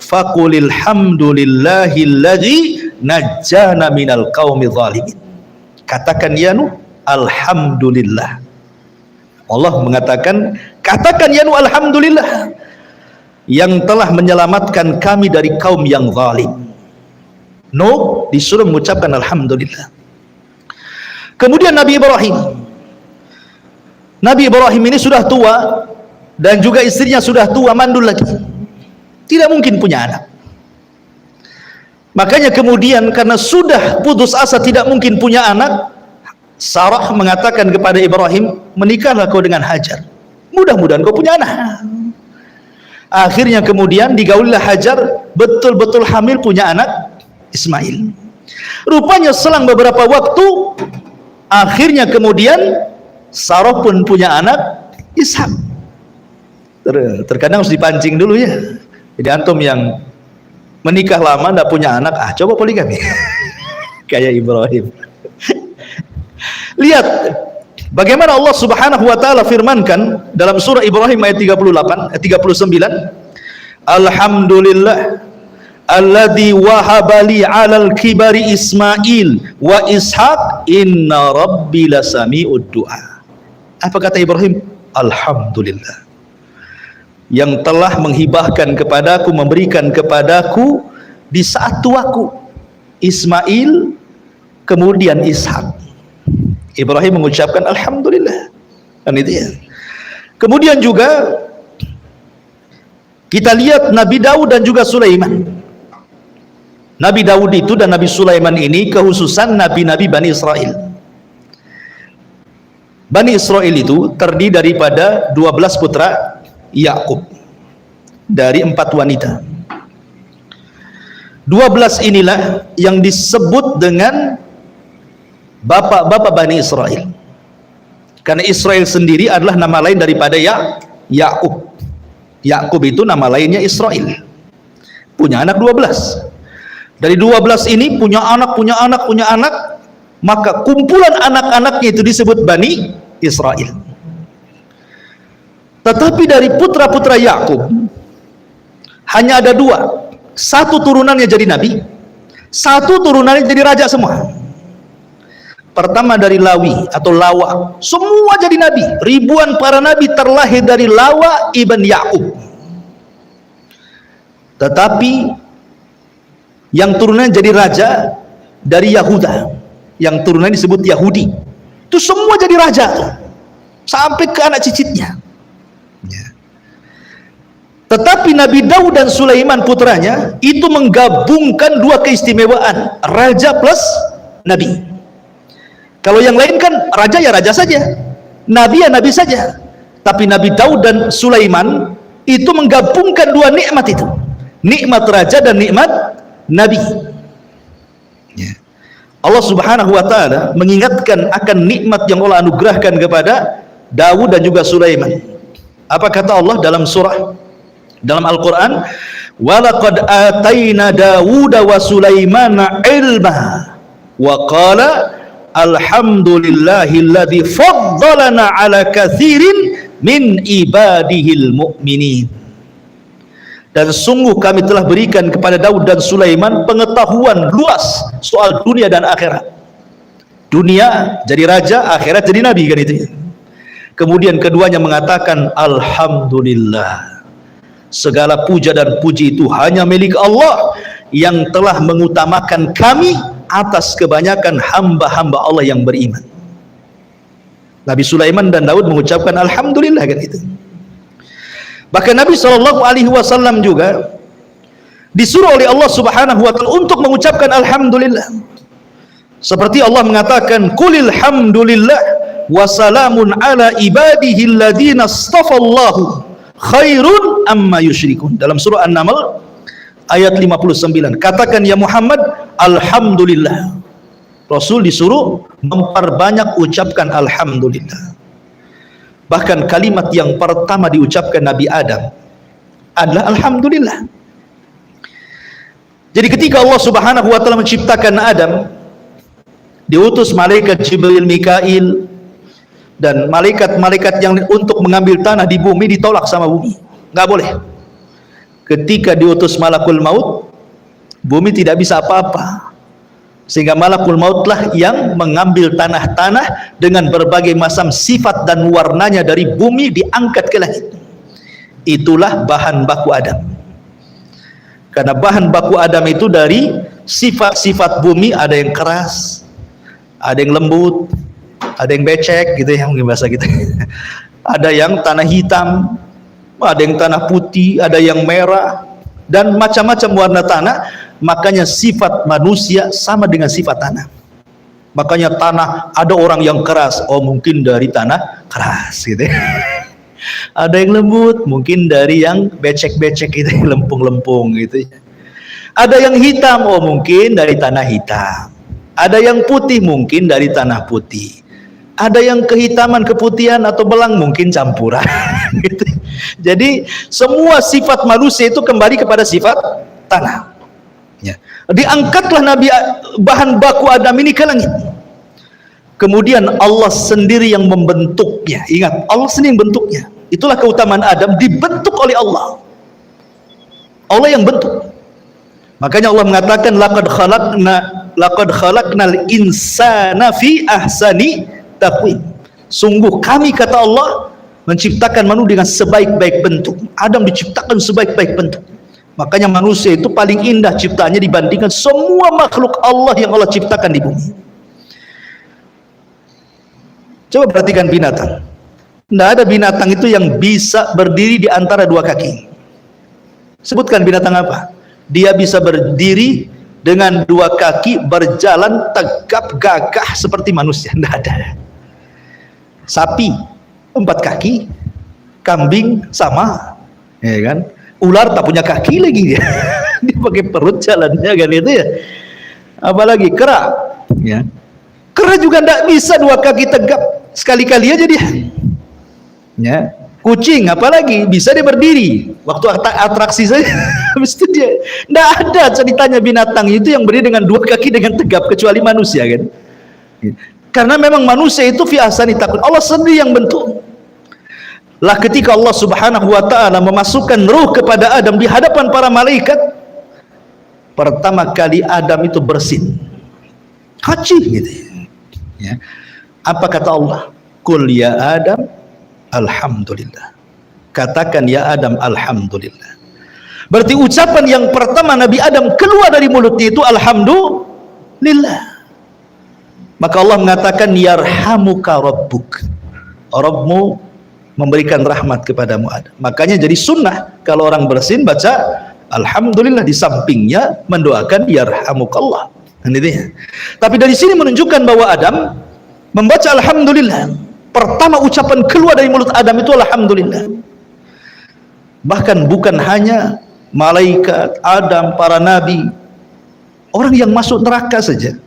faqulil hamdulillahilladzi najjana minal qaumi zalimin. Katakan ya Nuh, alhamdulillah. Allah mengatakan, katakan ya Nuh, alhamdulillah, yang telah menyelamatkan kami dari kaum yang zalim. Nuh disuruh mengucapkan alhamdulillah. Kemudian Nabi Ibrahim ini sudah tua dan juga istrinya sudah tua, mandul lagi, tidak mungkin punya anak. Makanya kemudian karena sudah putus asa tidak mungkin punya anak, Sarah mengatakan kepada Ibrahim, menikahlah kau dengan Hajar, mudah-mudahan kau punya anak. Akhirnya kemudian digaulilah Hajar, betul-betul hamil, punya anak Ismail. Rupanya selang beberapa waktu, akhirnya kemudian Sarah pun punya anak Ishak. Terkadang harus dipancing dulu ya. Jadi antum yang menikah lama tidak punya anak, coba poligami kayak Ibrahim. Lihat bagaimana Allah Subhanahu wa taala firmankan dalam surah Ibrahim ayat 39, alhamdulillah alladzi wahaba li 'alal kibari Ismail wa Ishaq inna rabbi lasami'ud du'a. Apa kata Ibrahim? Alhamdulillah, yang telah menghibahkan kepadaku, memberikan kepadaku di saat tuaku Ismail kemudian Ishak. Ibrahim mengucapkan alhamdulillah, kan itu ya. Kemudian juga kita lihat Nabi Daud dan juga Sulaiman. Nabi Daud itu dan Nabi Sulaiman ini kehususan nabi-nabi Bani Israel. Bani Israel itu terdiri daripada 12 putra Yakub dari 4 wanita. 12 inilah yang disebut dengan bapak-bapak Bani Israel, karena Israel sendiri adalah nama lain daripada Yakub. Yakub itu nama lainnya Israel, punya anak 12. Dari 12 ini punya anak, maka kumpulan anak-anaknya itu disebut Bani Israel. Tetapi dari putra-putra Yakub hanya ada 2. Satu turunannya jadi nabi, satu turunannya jadi raja semua. Pertama dari Lawi atau Lawa, semua jadi nabi. Ribuan para nabi terlahir dari Lawa ibn Yakub. Tetapi yang turunannya jadi raja dari Yahuda, yang turunannya disebut Yahudi, itu semua jadi raja sampai ke anak cicitnya. Tetapi Nabi Daud dan Sulaiman putranya itu menggabungkan 2 keistimewaan, raja plus nabi. Kalau yang lain kan raja ya raja saja, nabi ya nabi saja. Tapi Nabi Daud dan Sulaiman itu menggabungkan 2 nikmat itu, nikmat raja dan nikmat nabi. Allah Subhanahu wa taala mengingatkan akan nikmat yang Allah anugerahkan kepada Daud dan juga Sulaiman. Apa kata Allah dalam Al-Qur'an? Walaqad ataina Dawuda wa Sulaimana ilma wa qala alhamdulillahilladzi faddalana ala katsirin min ibadihil mu'minin. Dan sungguh kami telah berikan kepada Daud dan Sulaiman pengetahuan luas soal dunia dan akhirat. Dunia jadi raja, akhirat jadi nabi, kan itu. Kemudian keduanya mengatakan alhamdulillah, segala puja dan puji itu hanya milik Allah yang telah mengutamakan kami atas kebanyakan hamba-hamba Allah yang beriman. Nabi Sulaiman dan Daud mengucapkan alhamdulillah, kan itu. Bahkan Nabi SAW juga disuruh oleh Allah Subhanahu wa taala untuk mengucapkan alhamdulillah. Seperti Allah mengatakan, "Qulil hamdulillah wa salamun ala ibadihi alladziina astafallahu khairun amma yusyrikun." Dalam surah An-Naml ayat 59. Katakan ya Muhammad, alhamdulillah. Rasul disuruh memperbanyak ucapkan alhamdulillah. Bahkan kalimat yang pertama diucapkan Nabi Adam adalah alhamdulillah. Jadi ketika Allah Subhanahu wa taala menciptakan Adam, diutus malaikat Jibril, Mikail, dan malaikat-malaikat yang untuk mengambil tanah di bumi ditolak sama bumi. Nggak boleh. Ketika diutus malakul maut, bumi tidak bisa apa-apa. Sehingga malakul mautlah yang mengambil tanah-tanah dengan berbagai macam sifat dan warnanya dari bumi diangkat ke langit. Itulah bahan baku Adam. Karena bahan baku Adam itu dari sifat-sifat bumi, ada yang keras, ada yang lembut, ada yang becek gitu ya mungkin bahasa kita. Ada yang tanah hitam, ada yang tanah putih, ada yang merah, dan macam-macam warna tanah. Makanya sifat manusia sama dengan sifat tanah. Makanya tanah, ada orang yang keras, oh mungkin dari tanah keras gitu ya. Ada yang lembut, mungkin dari yang becek-becek gitu, lempung-lempung gitu ya. Ada yang hitam, oh mungkin dari tanah hitam. Ada yang putih, mungkin dari tanah putih. Ada yang kehitaman, keputihan atau belang, mungkin campuran gitu. Jadi semua sifat manusia itu kembali kepada sifat tanah ya. Diangkatlah Nabi bahan baku Adam ini ke langit. Kemudian Allah sendiri yang membentuknya. Ingat, Allah sendiri yang bentuknya. Itulah keutamaan Adam, dibentuk oleh Allah. Allah yang bentuk. Makanya Allah mengatakan laqad khalaqnal insana fi ahsani taqwim. Sungguh kami, kata Allah, menciptakan manusia dengan sebaik-baik bentuk. Adam diciptakan sebaik-baik bentuk. Makanya manusia itu paling indah ciptaannya dibandingkan semua makhluk Allah yang Allah ciptakan di bumi. Coba perhatikan binatang. Tidak ada binatang itu yang bisa berdiri di antara dua kaki. Sebutkan binatang apa? Dia bisa berdiri dengan dua kaki, berjalan tegap gagah seperti manusia. Tidak ada. Sapi 4 kaki, kambing sama, ya kan? Ular tak punya kaki lagi dia. Dia pakai perut jalannya kan itu ya. Apalagi kera, ya. Kera juga tidak bisa 2 kaki tegap, sekali-kali aja dia. Ya. Kucing apalagi bisa dia berdiri waktu atraksi saja. Habis itu dia tidak ada ceritanya binatang itu yang berdiri dengan 2 kaki dengan tegap kecuali manusia kan. Karena memang manusia itu fi ahsani taqwim. Allah sendiri yang bentuk. Lah ketika Allah Subhanahu wa taala memasukkan ruh kepada Adam di hadapan para malaikat, pertama kali Adam itu bersin. Haji gitu. Ya. Apa kata Allah? Qul ya Adam alhamdulillah. Katakan ya Adam alhamdulillah. Berarti ucapan yang pertama Nabi Adam keluar dari mulutnya itu alhamdulillah. Maka Allah mengatakan yarhamuka rabbuk. Rabbmu memberikan rahmat kepadamu Adam. Makanya jadi sunnah kalau orang bersin baca alhamdulillah, di sampingnya mendoakan yarhamukallah. Tapi dari sini menunjukkan bahwa Adam membaca alhamdulillah. Pertama ucapan keluar dari mulut Adam itu alhamdulillah. Bahkan bukan hanya malaikat, Adam, para nabi, orang yang masuk neraka saja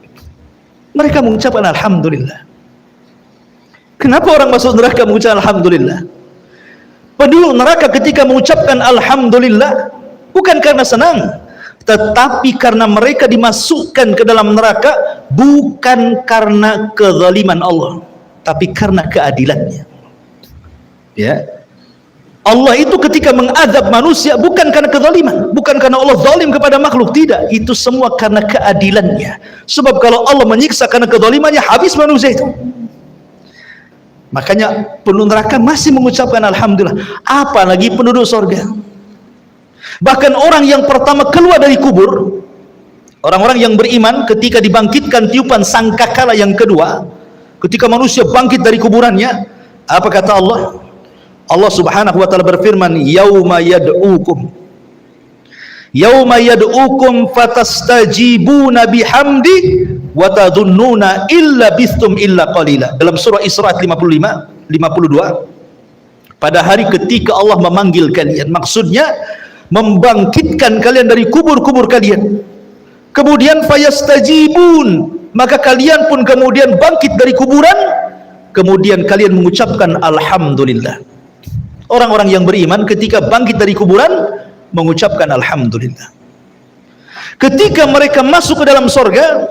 mereka mengucapkan alhamdulillah. Kenapa orang masuk neraka mengucapkan alhamdulillah? Penduduk neraka ketika mengucapkan alhamdulillah bukan karena senang, tetapi karena mereka dimasukkan ke dalam neraka bukan karena kezaliman Allah, tapi karena keadilannya. Ya. Allah itu ketika mengadab manusia bukan karena kezaliman, bukan karena Allah zalim kepada makhluk, tidak, itu semua karena keadilannya. Sebab kalau Allah menyiksa karena kezalimannya, habis manusia itu. Makanya penduduk neraka masih mengucapkan alhamdulillah, apalagi penduduk surga. Bahkan orang yang pertama keluar dari kubur, orang-orang yang beriman ketika dibangkitkan tiupan sangkakala yang kedua, ketika manusia bangkit dari kuburannya, apa kata Allah? Allah Subhanahu wa taala berfirman, yauma yad'ukum Yauma yad'ukum fatastajibuna bihamdi wa tadhunnuna illa bistum illa qalila. Dalam surah Isra 52. Pada hari ketika Allah memanggil kalian, maksudnya membangkitkan kalian dari kubur-kubur kalian. Kemudian fayastajibun, maka kalian pun kemudian bangkit dari kuburan, kemudian kalian mengucapkan alhamdulillah. Orang-orang yang beriman ketika bangkit dari kuburan mengucapkan alhamdulillah. Ketika mereka masuk ke dalam sorga,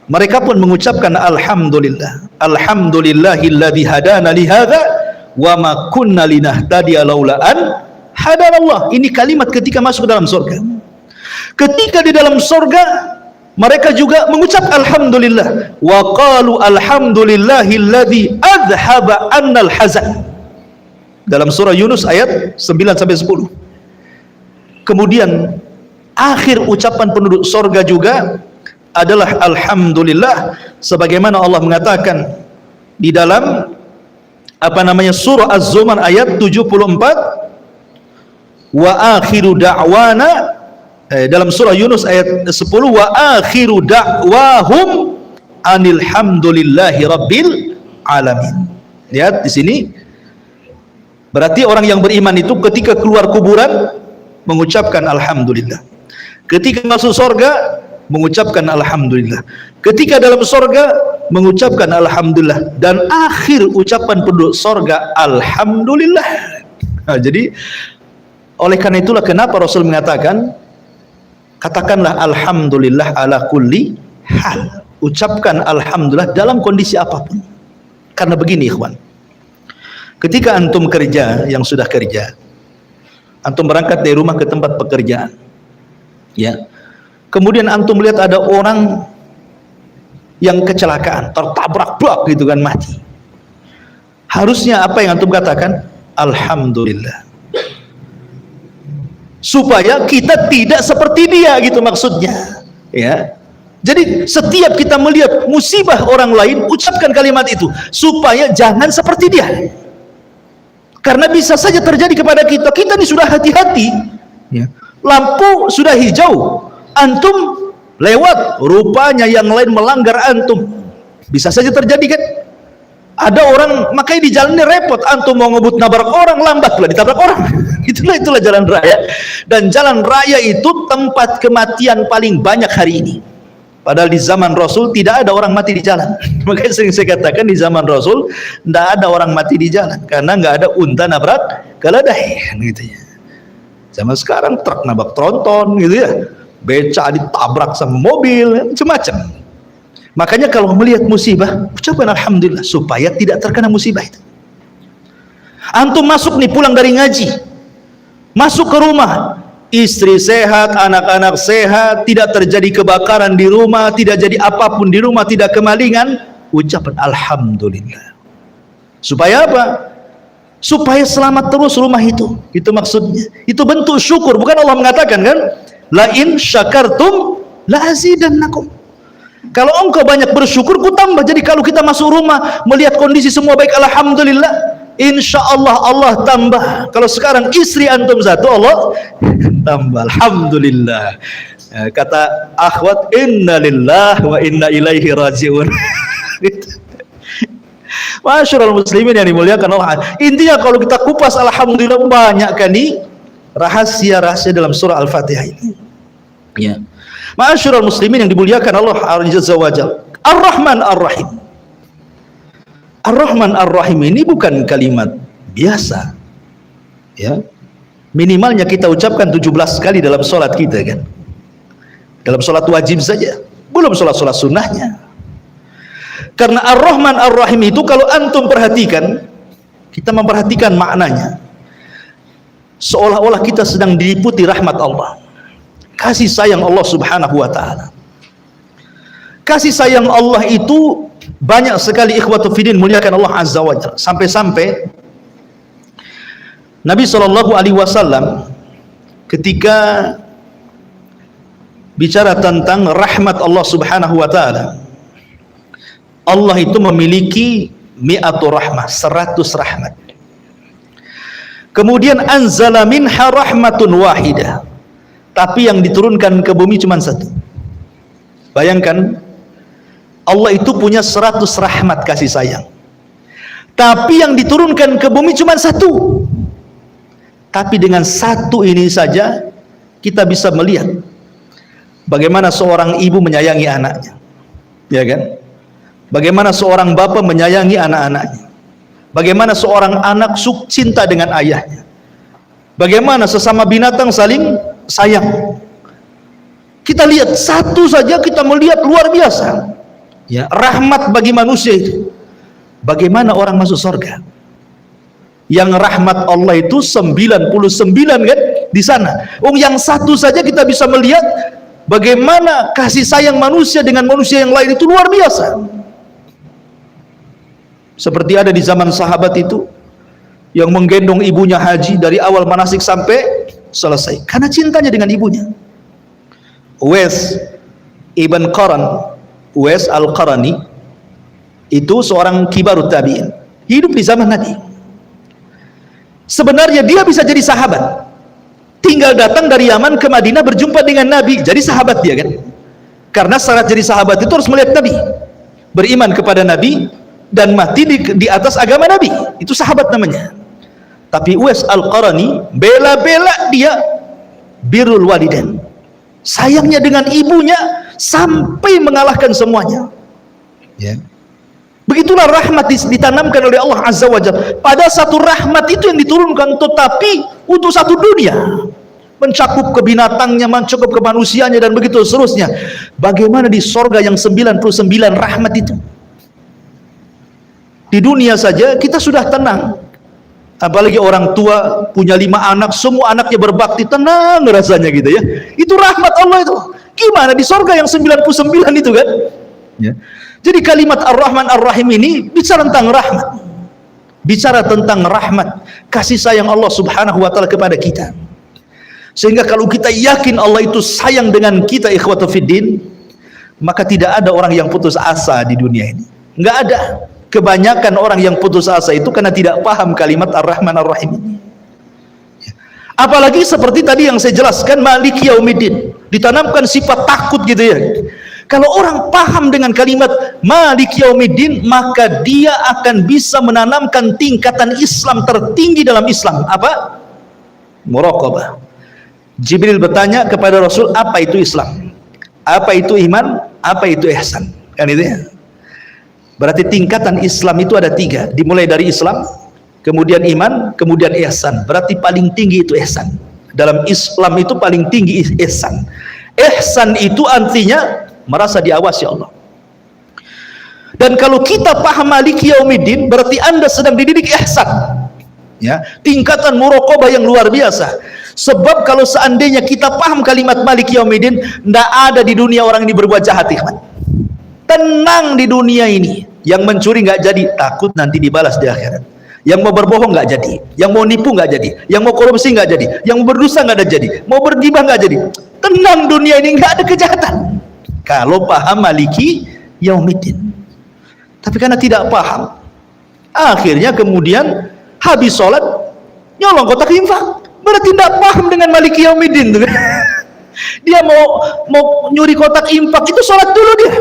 mereka pun mengucapkan alhamdulillah. Alhamdulillahilladzi hadana li hadza wa ma kunna linahtadiya laula an hadanallah. Ini kalimat ketika masuk ke dalam sorga. Ketika di dalam sorga, mereka juga mengucap alhamdulillah. Wa qalu alhamdulillahilladzi adhaba annal hazan. Dalam surah Yunus ayat 9-10. Kemudian akhir ucapan penduduk sorga juga adalah alhamdulillah, sebagaimana Allah mengatakan di dalam surah Az-Zumar ayat 74, wa akhiru da'wana, dalam surah Yunus ayat 10, wa akhiru da'wahum anilhamdulillahi rabbil alamin. Lihat di sini, berarti orang yang beriman itu ketika keluar kuburan mengucapkan alhamdulillah, ketika masuk surga mengucapkan alhamdulillah, ketika dalam surga mengucapkan alhamdulillah, dan akhir ucapan penduduk surga alhamdulillah. Nah, jadi oleh karena itulah kenapa Rasul mengatakan, katakanlah alhamdulillah ala kulli hal, ucapkan alhamdulillah dalam kondisi apapun. Karena begini ikhwan, ketika antum kerja, yang sudah kerja, antum berangkat dari rumah ke tempat pekerjaan, ya, kemudian antum melihat ada orang yang kecelakaan, tertabrak blok gitu kan, mati. Harusnya apa yang antum katakan? Alhamdulillah. Supaya kita tidak seperti dia, gitu maksudnya, ya. Jadi setiap kita melihat musibah orang lain, ucapkan kalimat itu supaya jangan seperti dia. Karena bisa saja terjadi kepada kita. Kita ini sudah hati-hati, ya. Lampu sudah hijau, antum lewat, rupanya yang lain melanggar antum. Bisa saja terjadi kan? Ada orang makanya di jalan ini repot, antum mau ngebut nabrak orang, lambat pula ditabrak orang. Itulah jalan raya. Dan jalan raya itu tempat kematian paling banyak hari ini. Padahal di zaman Rasul tidak ada orang mati di jalan. Makanya sering saya katakan di zaman Rasul tidak ada orang mati di jalan, karena nggak ada unta nabrak keledai, gitu ya. Zaman sekarang truk nabrak tronton, gitu ya, beca ditabrak sama mobil, macam-macam. Makanya kalau melihat musibah, ucapkan alhamdulillah supaya tidak terkena musibah itu. Antum masuk nih, pulang dari ngaji, masuk ke rumah, istri sehat, anak-anak sehat, tidak terjadi kebakaran di rumah, tidak jadi apapun di rumah, tidak kemalingan, ucapkan alhamdulillah. Supaya apa? Supaya selamat terus rumah itu. Itu maksudnya. Itu bentuk syukur. Bukan Allah mengatakan kan, la in syakartum la azidannakum. Kalau engkau banyak bersyukur, ku tambah. Jadi kalau kita masuk rumah melihat kondisi semua baik, alhamdulillah, insya Allah Allah tambah. Kalau sekarang istri antum satu, Allah tambah, alhamdulillah. Kata akhwat, inna lillah wa inna ilaihi rajiun. Masyarul muslimin yang dimuliakan Allah. Intinya kalau kita kupas, alhamdulillah, banyak kan nih rahasia-rahasia dalam surah Al-Fatihah ini, ya. Masyarul muslimin yang dimuliakan Allah Azza wa Jalla. Ar-Rahman Ar-Rahim. Ar-Rahman Ar-Rahim ini bukan kalimat biasa, ya. Minimalnya kita ucapkan 17 kali dalam sholat kita kan, dalam sholat wajib saja, belum sholat-sholat sunnahnya. Karena Ar-Rahman Ar-Rahim itu kalau antum perhatikan, kita memperhatikan maknanya, seolah-olah kita sedang diliputi rahmat Allah, kasih sayang Allah subhanahu wa ta'ala. Kasih sayang Allah itu banyak sekali, ikhwatu fiddin, muliakan Allah azza wa jalla. Sampai-sampai Nabi SAW ketika bicara tentang rahmat Allah subhanahu wa ta'ala, Allah itu memiliki mi'atu rahmah, 100 rahmat. Kemudian anzala minha rahmatun wahidah, tapi yang diturunkan ke bumi cuma satu. Bayangkan, Allah itu punya 100 rahmat kasih sayang, tapi yang diturunkan ke bumi cuma satu. Tapi dengan satu ini saja kita bisa melihat bagaimana seorang ibu menyayangi anaknya, ya kan? Bagaimana seorang bapak menyayangi anak-anaknya, bagaimana seorang anak cinta dengan ayahnya, bagaimana sesama binatang saling sayang. Kita lihat satu saja kita melihat luar biasa, ya, rahmat bagi manusia itu. Bagaimana orang masuk surga? Yang rahmat Allah itu 99 kan di sana. Yang satu saja kita bisa melihat bagaimana kasih sayang manusia dengan manusia yang lain itu luar biasa. Seperti ada di zaman sahabat itu yang menggendong ibunya haji dari awal manasik sampai selesai karena cintanya dengan ibunya. Uwais ibn Qaran, Uwais al-Qarani itu seorang kibarut tabi'in, hidup di zaman Nabi. Sebenarnya dia bisa jadi sahabat, tinggal datang dari Yaman ke Madinah berjumpa dengan Nabi, jadi sahabat dia kan. Karena syarat jadi sahabat itu harus melihat Nabi, beriman kepada Nabi, dan mati di atas agama Nabi. Itu sahabat namanya. Tapi Uwais al-Qarani bela-bela dia birrul walidain, sayangnya dengan ibunya sampai mengalahkan semuanya, ya. Begitulah rahmat ditanamkan oleh Allah Azza wa Jalla. Pada satu rahmat itu yang diturunkan, tetapi untuk satu dunia, mencakup ke binatangnya, mencakup ke manusianya, dan begitu seterusnya. Bagaimana di sorga yang 99 rahmat itu? Di dunia saja kita sudah tenang, apalagi orang tua punya 5 anak, semua anaknya berbakti, tenang rasanya gitu ya. Itu rahmat Allah itu. Gimana di sorga yang 99 itu kan, ya. Jadi kalimat Ar-Rahman Ar-Rahim ini bicara tentang rahmat, bicara tentang rahmat, kasih sayang Allah Subhanahu wa Ta'ala kepada kita. Sehingga kalau kita yakin Allah itu sayang dengan kita, ikhwatu fiddin, maka tidak ada orang yang putus asa di dunia ini. Nggak ada. Kebanyakan orang yang putus asa itu karena tidak paham kalimat Ar-Rahman Ar-Rahim ini. Apalagi seperti tadi yang saya jelaskan, Maliki Yaumiddin, ditanamkan sifat takut gitu ya. Kalau orang paham dengan kalimat Maliki Yaumiddin, maka dia akan bisa menanamkan tingkatan Islam tertinggi dalam Islam. Apa? Muraqabah. Jibril bertanya kepada Rasul, apa itu Islam? Apa itu iman? Apa itu ihsan? Kan itu ya. Berarti tingkatan Islam itu ada 3. Dimulai dari Islam, kemudian iman, kemudian ihsan. Berarti paling tinggi itu ihsan. Dalam Islam itu paling tinggi ihsan. Ihsan itu artinya merasa diawasi Allah. Dan kalau kita paham Maliki Yaumiddin, berarti Anda sedang dididik ihsan, ya, tingkatan muraqabah yang luar biasa. Sebab kalau seandainya kita paham kalimat Maliki Yaumiddin, tidak ada di dunia orang ini berbuat jahat, ikhwan. Tenang di dunia ini. Yang mencuri nggak jadi, takut nanti dibalas di akhirat. Yang mau berbohong nggak jadi, yang mau nipu nggak jadi, yang mau korupsi nggak jadi, yang mau berdosa nggak ada jadi, mau bergibah nggak jadi. Tenang dunia ini, nggak ada kejahatan kalau paham Maliki Yaumiddin. Tapi karena tidak paham, akhirnya kemudian habis sholat nyolong kotak infak. Berarti tidak paham dengan Maliki Yaumiddin tuh. Dia mau nyuri kotak infak itu sholat dulu dia,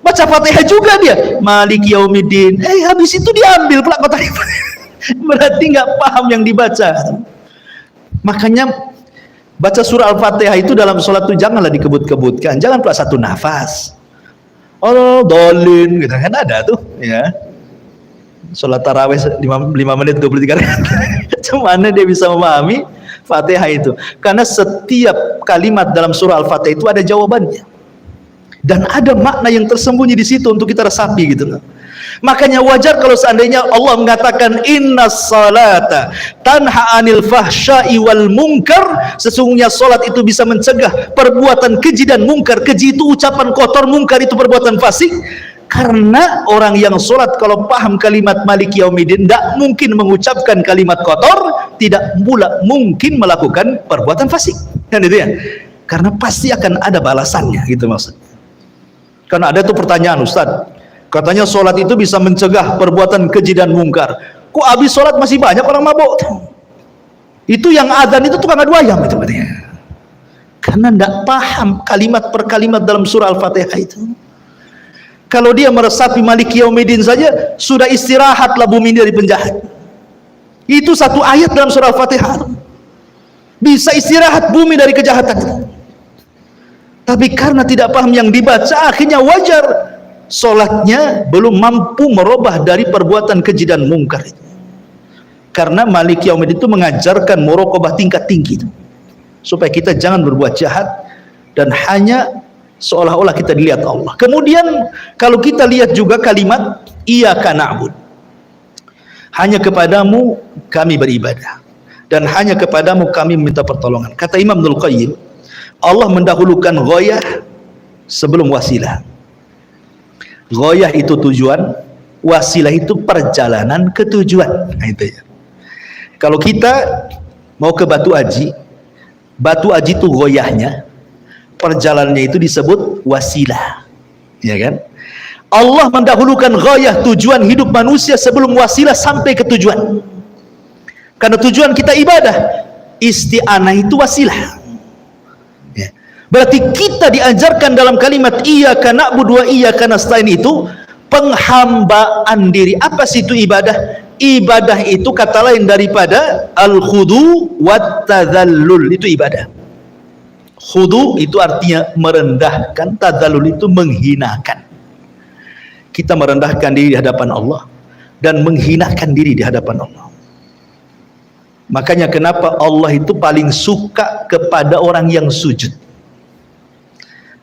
baca Fatihah juga dia, Maliki Yaumiddin, habis itu diambil pula kotak infak. Berarti nggak paham yang dibaca. Makanya baca surah Al-Fatihah itu dalam sholat itu janganlah dikebut-kebutkan, jangan pula satu nafas. Oh, dolin gitu kan ada tuh, ya. Sholat tarawih 5 menit 23 menit. Cuman dia bisa memahami Fatihah itu, karena setiap kalimat dalam surah Al-Fatihah itu ada jawabannya dan ada makna yang tersembunyi di situ untuk kita resapi gitu loh. Makanya wajar kalau seandainya Allah mengatakan innas salata tanha anil fahsya'i wal munkar, sesungguhnya salat itu bisa mencegah perbuatan keji dan mungkar. Keji itu ucapan kotor, mungkar itu perbuatan fasik. Karena orang yang salat kalau paham kalimat Maliki Yaumiddin tidak mungkin mengucapkan kalimat kotor, tidak pula mungkin melakukan perbuatan fasik. Kan itu ya? Karena pasti akan ada balasannya gitu maksudnya. Karena ada tuh pertanyaan, Ustaz, katanya sholat itu bisa mencegah perbuatan keji dan mungkar. Kok habis sholat masih banyak orang mabuk? Itu yang adzan itu tukang adu ayam itu katanya. karena tidak paham kalimat per kalimat dalam surah Al-Fatihah itu. Kalau dia meresapi Maliki Yaumiddin saja, sudah istirahatlah bumi dari penjahat. Itu satu ayat dalam surah Al-Fatihah, bisa istirahat bumi dari kejahatan. Tapi karena tidak paham yang dibaca, akhirnya wajar solatnya belum mampu merubah dari perbuatan keji dan mungkar itu. Karena Maliki Yaumiddin itu mengajarkan muraqabah tingkat tinggi itu, supaya kita jangan berbuat jahat dan hanya seolah-olah kita dilihat Allah. Kemudian kalau kita lihat juga kalimat iyyaka na'bud, hanya kepadamu kami beribadah dan hanya kepadamu kami meminta pertolongan. Kata Imam Ibnul Qayyim, Allah mendahulukan ghayah sebelum wasilah. Ghayah itu tujuan, wasilah itu perjalanan ke tujuan. Nah, itu ya. Kalau kita mau ke Batu Aji itu ghayahnya, perjalanannya itu disebut wasilah, ya kan? Allah mendahulukan ghayah, tujuan hidup manusia sebelum wasilah sampai ke tujuan. Karena tujuan kita ibadah, isti'anah itu wasilah, ya. Berarti kita diajarkan dalam kalimat iyyaka na'budu wa iyyaka nasta'in itu penghambaan diri. Apa sih itu ibadah? Ibadah itu kata lain daripada al-khudu wat tadzallul, itu ibadah. Khudu itu artinya merendahkan, tadzallul itu menghinakan. Kita merendahkan diri di hadapan Allah dan menghinakan diri di hadapan Allah. Makanya kenapa Allah itu paling suka kepada orang yang sujud.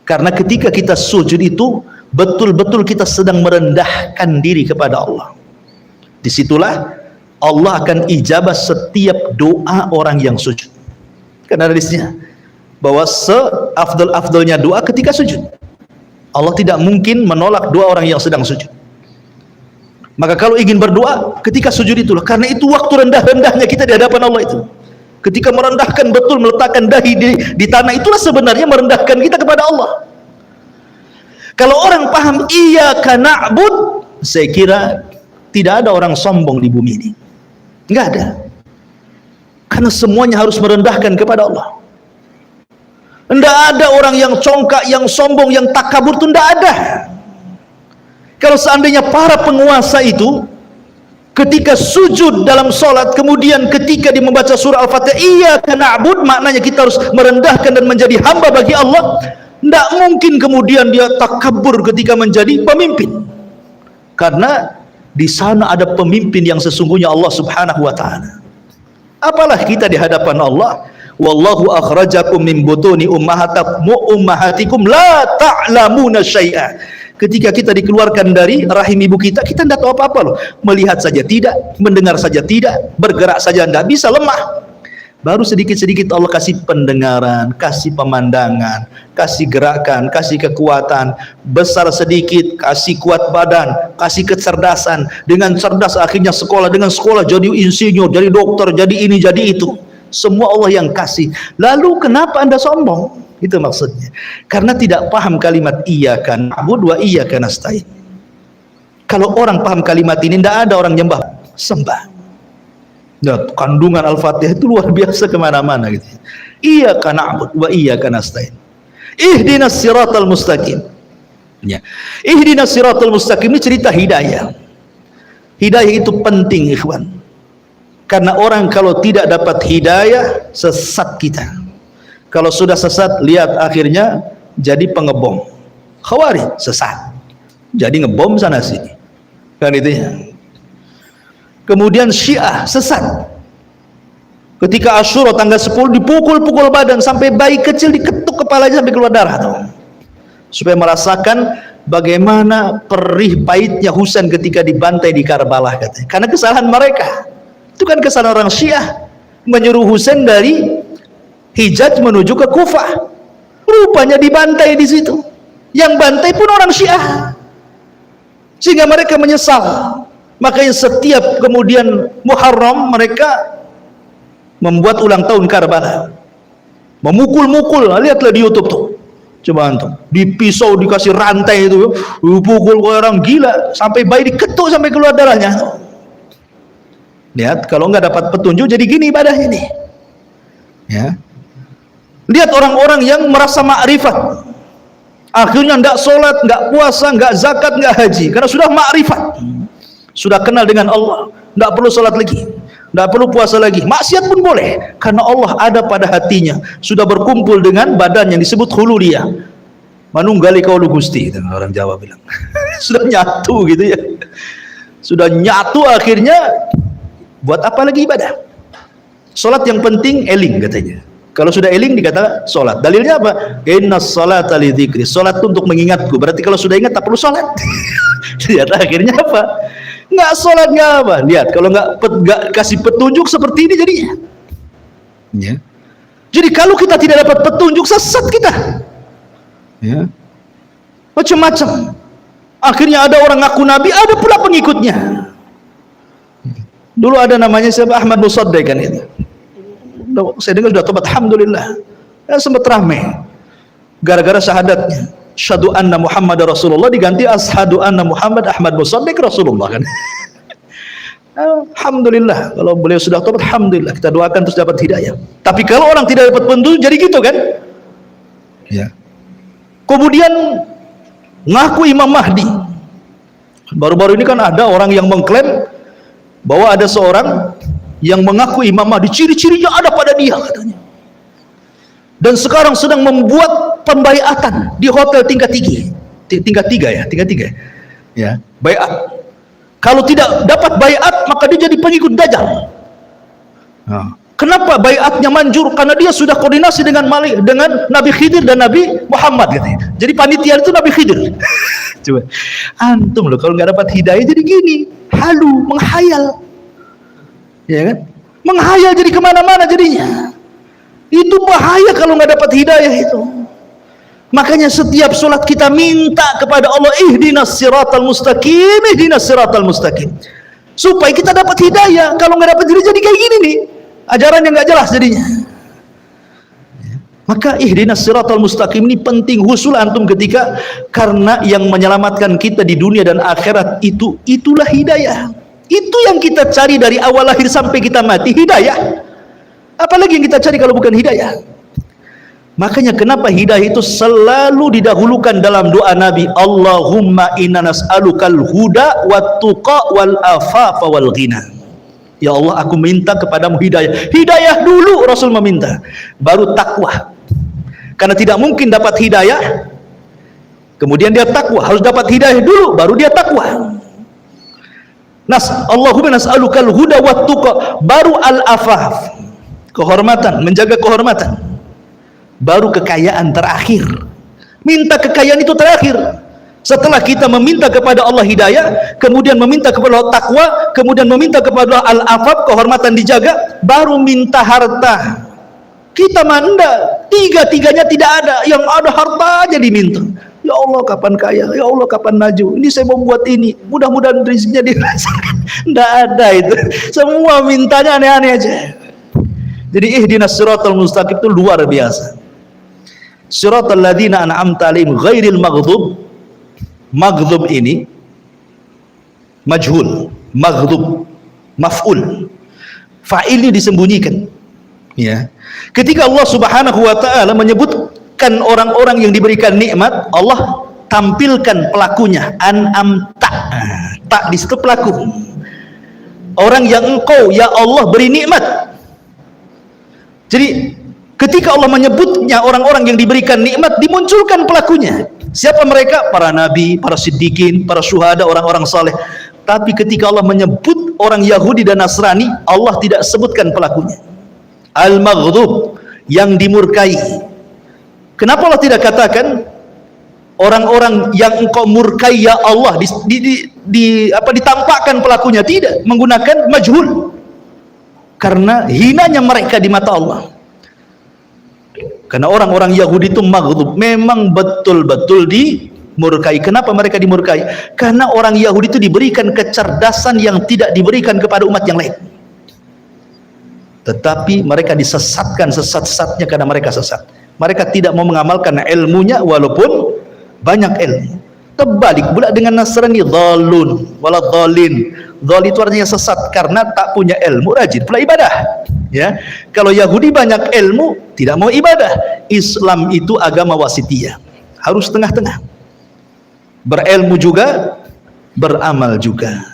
Karena ketika kita sujud itu betul-betul kita sedang merendahkan diri kepada Allah. Disitulah Allah akan ijabah setiap doa orang yang sujud. Karena hadisnya bahwa seafdal-afdalnya doa ketika sujud. Allah tidak mungkin menolak doa orang yang sedang sujud. Maka kalau ingin berdoa ketika sujud itulah, karena itu waktu rendah-rendahnya kita di hadapan Allah itu. Ketika merendahkan betul, meletakkan dahi di tanah, itulah sebenarnya merendahkan kita kepada Allah. Kalau orang paham iyyaka na'bud, saya kira tidak ada orang sombong di bumi ini. Enggak ada. Karena semuanya harus merendahkan kepada Allah. Tidak ada orang yang congkak, yang sombong, yang takabur, itu tidak ada. Kalau seandainya para penguasa itu ketika sujud dalam sholat, kemudian ketika dia membaca surah Al-Fatihah iyyaka na'bud, maknanya kita harus merendahkan dan menjadi hamba bagi Allah, tidak mungkin kemudian dia takabur ketika menjadi pemimpin. Karena di sana ada pemimpin yang sesungguhnya Allah Subhanahu wa taala. Apalah kita di hadapan Allah, wallahu akhrajakum min butuni ummahatikum la ta'lamuna syai'a. Ketika kita dikeluarkan dari rahim ibu kita, kita tidak tahu apa-apa loh. Melihat saja tidak, mendengar saja tidak, bergerak saja tidak bisa, lemah. Baru sedikit-sedikit Allah kasih pendengaran, kasih pemandangan, kasih gerakan, kasih kekuatan. Besar sedikit, kasih kuat badan, kasih kecerdasan. Dengan cerdas akhirnya sekolah, dengan sekolah jadi insinyur, jadi dokter, jadi ini, jadi itu. Semua Allah yang kasih. Lalu kenapa Anda sombong? Itu maksudnya. Karena tidak paham kalimat iyyaka na'budu wa iyyaka nasta'in. Kalau orang paham kalimat ini, tidak ada orang nyembah, sembah. Nah, kandungan Al-Fatihah itu luar biasa kemana-mana gitu. Iyyaka na'budu wa iyyaka nasta'in. Ihdinas siratal mustaqim. Ya. Ihdinas siratal mustaqim ini cerita hidayah. Hidayah itu penting, ikhwan. Karena orang kalau tidak dapat hidayah, sesat kita. Kalau sudah sesat, lihat akhirnya jadi pengebom. Khawarij sesat, jadi ngebom sana sini, kan itu ya. Kemudian Syiah sesat. Ketika Asyura tanggal 10 dipukul-pukul badan sampai bayi kecil diketuk kepalanya sampai keluar darah tuh. Supaya merasakan bagaimana perih pahitnya Husain ketika dibantai di Karbala katanya. Karena kesalahan mereka. Itu kan kesalahan orang Syiah menyuruh Husain dari Hijaz menuju ke Kufah. Rupanya dibantai di situ. Yang bantai pun orang Syiah. Sehingga mereka menyesal. Makanya setiap kemudian Muharram mereka membuat ulang tahun Karbala. Memukul-mukul. Lihatlah di YouTube tuh. Coba antum. Di pisau dikasih rantai itu, dipukul orang gila sampai bayi diketuk sampai keluar darahnya. Lihat, kalau nggak dapat petunjuk jadi gini ibadah ini. Ya. Lihat orang-orang yang merasa makrifat, akhirnya tidak sholat, tidak puasa, tidak zakat, tidak haji, karena sudah makrifat, sudah kenal dengan Allah, tidak perlu sholat lagi, tidak perlu puasa lagi, maksiat pun boleh, karena Allah ada pada hatinya, sudah berkumpul dengan badan yang disebut hululiyah, manunggali kaulu gusti, orang Jawa bilang. Sudah nyatu gitu ya, sudah nyatu, akhirnya buat apa lagi ibadah? Sholat yang penting eling katanya. Kalau sudah eling dikatakan sholat. Dalilnya apa? Innas sholata li dzikri. Sholat itu untuk mengingatku. Berarti kalau sudah ingat tak perlu sholat. Lihat akhirnya apa? Nggak sholat nggak apa. Lihat kalau nggak kasih petunjuk seperti ini jadinya. Ya. Jadi kalau kita tidak dapat petunjuk, sesat kita. Ya. Macam-macam. Akhirnya ada orang ngaku nabi, ada pula pengikutnya. Dulu ada namanya siapa, Ahmad Musaddiq kan itu. Saya dengar sudah tobat, alhamdulillah. Ya, sempat ramai gara-gara syahadatnya. Syahadu anna Muhammad Rasulullah diganti ashadu anna Muhammad Ahmad Musaddiq Rasulullah kan. Alhamdulillah, kalau beliau sudah tobat, alhamdulillah, kita doakan terus dapat hidayah. Tapi kalau orang tidak dapat petunjuk jadi gitu kan. Ya. Kemudian ngaku Imam Mahdi. Baru-baru ini kan ada orang yang mengklaim bahwa ada seorang yang mengaku Imam Mahdi, ciri-cirinya ada pada dia katanya, dan sekarang sedang membuat pembaiatan di hotel tingkat tiga ya, baiat. Kalau tidak dapat baiat maka dia jadi pengikut Dajjal. Kenapa baiatnya manjur? Karena dia sudah koordinasi dengan Nabi Khidir dan Nabi Muhammad katanya. Jadi panitia itu Nabi Khidir. Coba antum loh, kalau nggak dapat hidayah jadi gini, halu, menghayal, ya kan? Menghayal jadi kemana-mana jadinya. Itu bahaya kalau nggak dapat hidayah itu. Makanya setiap sholat kita minta kepada Allah, ihdinas siratal mustaqim, ihdinas siratal mustaqim, supaya kita dapat hidayah. Kalau nggak dapat hidayah jadi kayak gini nih, ajaran yang nggak jelas jadinya. Maka ihdinas siratal mustaqim ini penting, husul antum ketika, karena yang menyelamatkan kita di dunia dan akhirat itulah hidayah. Itu yang kita cari dari awal lahir sampai kita mati, hidayah. Apalagi yang kita cari kalau bukan hidayah? Makanya kenapa hidayah itu selalu didahulukan dalam doa Nabi, Allahumma inna nas'alukal huda wat tuqa wal afafa wal ghina. Ya Allah, aku minta kepadamu hidayah. Hidayah dulu Rasul meminta, baru takwa. Karena tidak mungkin dapat hidayah kemudian dia takwa, harus dapat hidayah dulu baru dia takwa. Allahumma nas'alukal huda wat tuqa, baru al-afaf, kehormatan, menjaga kehormatan, baru kekayaan terakhir. Minta kekayaan itu terakhir. Setelah kita meminta kepada Allah hidayah, kemudian meminta kepada Allah takwa, kemudian meminta kepada Allah al-afaf, kehormatan dijaga, baru minta harta. Kita manda, tiga-tiganya tidak ada, yang ada harta aja diminta. Ya Allah kapan kaya, ya Allah kapan maju, ini saya mau buat ini, mudah-mudahan rezekinya dirasakan. Tidak ada itu, semua mintanya aneh-aneh aja. Jadi ihdinas siratal mustaqim itu luar biasa. Siratal ladzina an'amta 'alaihim ghairil maghdub. Maghdub ini majhul, maghdub maf'ul, fa'ilnya disembunyikan. Ya. Ketika Allah Subhanahu wa taala menyebutkan orang-orang yang diberikan nikmat, Allah tampilkan pelakunya, an'amta. Tak di situ pelaku. Orang yang engkau ya Allah beri nikmat. Jadi ketika Allah menyebutnya orang-orang yang diberikan nikmat, dimunculkan pelakunya. Siapa mereka? Para nabi, para siddiqin, para syuhada, orang-orang saleh. Tapi ketika Allah menyebut orang Yahudi dan Nasrani, Allah tidak sebutkan pelakunya. Al-maghdub, yang dimurkai. Kenapa Allah tidak katakan orang-orang yang engkau murkai ya Allah, ditampakkan pelakunya? Tidak, menggunakan majhul. Karena hinanya mereka di mata Allah. Karena orang-orang Yahudi itu maghdub, memang betul-betul dimurkai. Kenapa mereka dimurkai? Karena orang Yahudi itu diberikan kecerdasan yang tidak diberikan kepada umat yang lain. Tetapi mereka disesatkan sesat-sesatnya karena mereka sesat. Mereka tidak mau mengamalkan ilmunya walaupun banyak ilmu. Terbalik pula dengan Nasrani, dhalun wala dhalin. Dhal itu artinya sesat karena tak punya ilmu, rajin pula ibadah. Ya, kalau Yahudi banyak ilmu, tidak mau ibadah. Islam itu agama wasitiyah, harus tengah-tengah. Berilmu juga, beramal juga.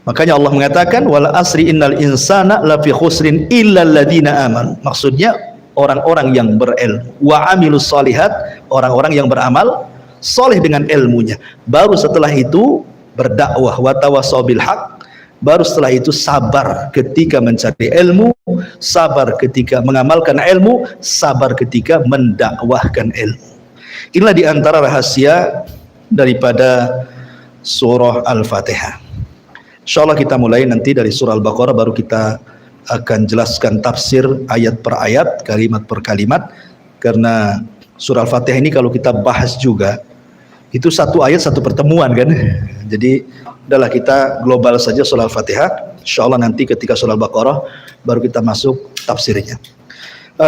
Makanya Allah mengatakan wal asri innal insana lafi khusrin illa alladziina amanu. Maksudnya orang-orang yang berilmu wa amilus shalihat, orang-orang yang beramal soleh dengan ilmunya. Baru setelah itu berdakwah wa tawassaw bil haq. Baru setelah itu sabar ketika mencari ilmu, sabar ketika mengamalkan ilmu, sabar ketika mendakwahkan ilmu. Inilah diantara rahasia daripada surah Al-Fatihah. Insyaallah kita mulai nanti dari surah Al-Baqarah, baru kita akan jelaskan tafsir ayat per ayat, kalimat per kalimat. Karena surah Al-Fatihah ini kalau kita bahas juga, itu satu ayat satu pertemuan kan. Jadi adalah kita global saja surah Al-Fatihah. Insyaallah nanti ketika surah Al-Baqarah baru kita masuk tafsirnya.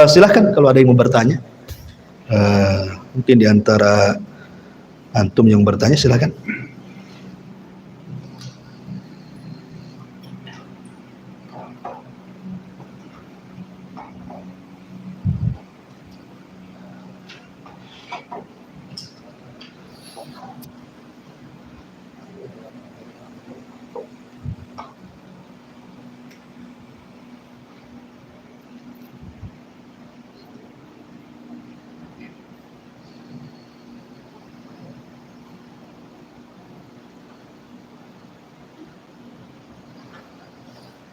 Silahkan kalau ada yang mau bertanya. Mungkin diantara antum yang bertanya, silahkan.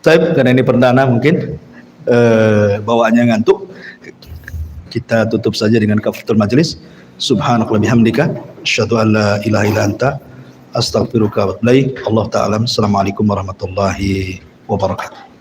Karena ini perdana mungkin bawaannya ngantuk, kita tutup saja dengan kafaratul majelis. Subhanakallahumma bihamdika asyhadu an la ilaha illa anta astaghfiruka wa atubu ilaik. Allah ta'ala. Assalamualaikum warahmatullahi wabarakatuh.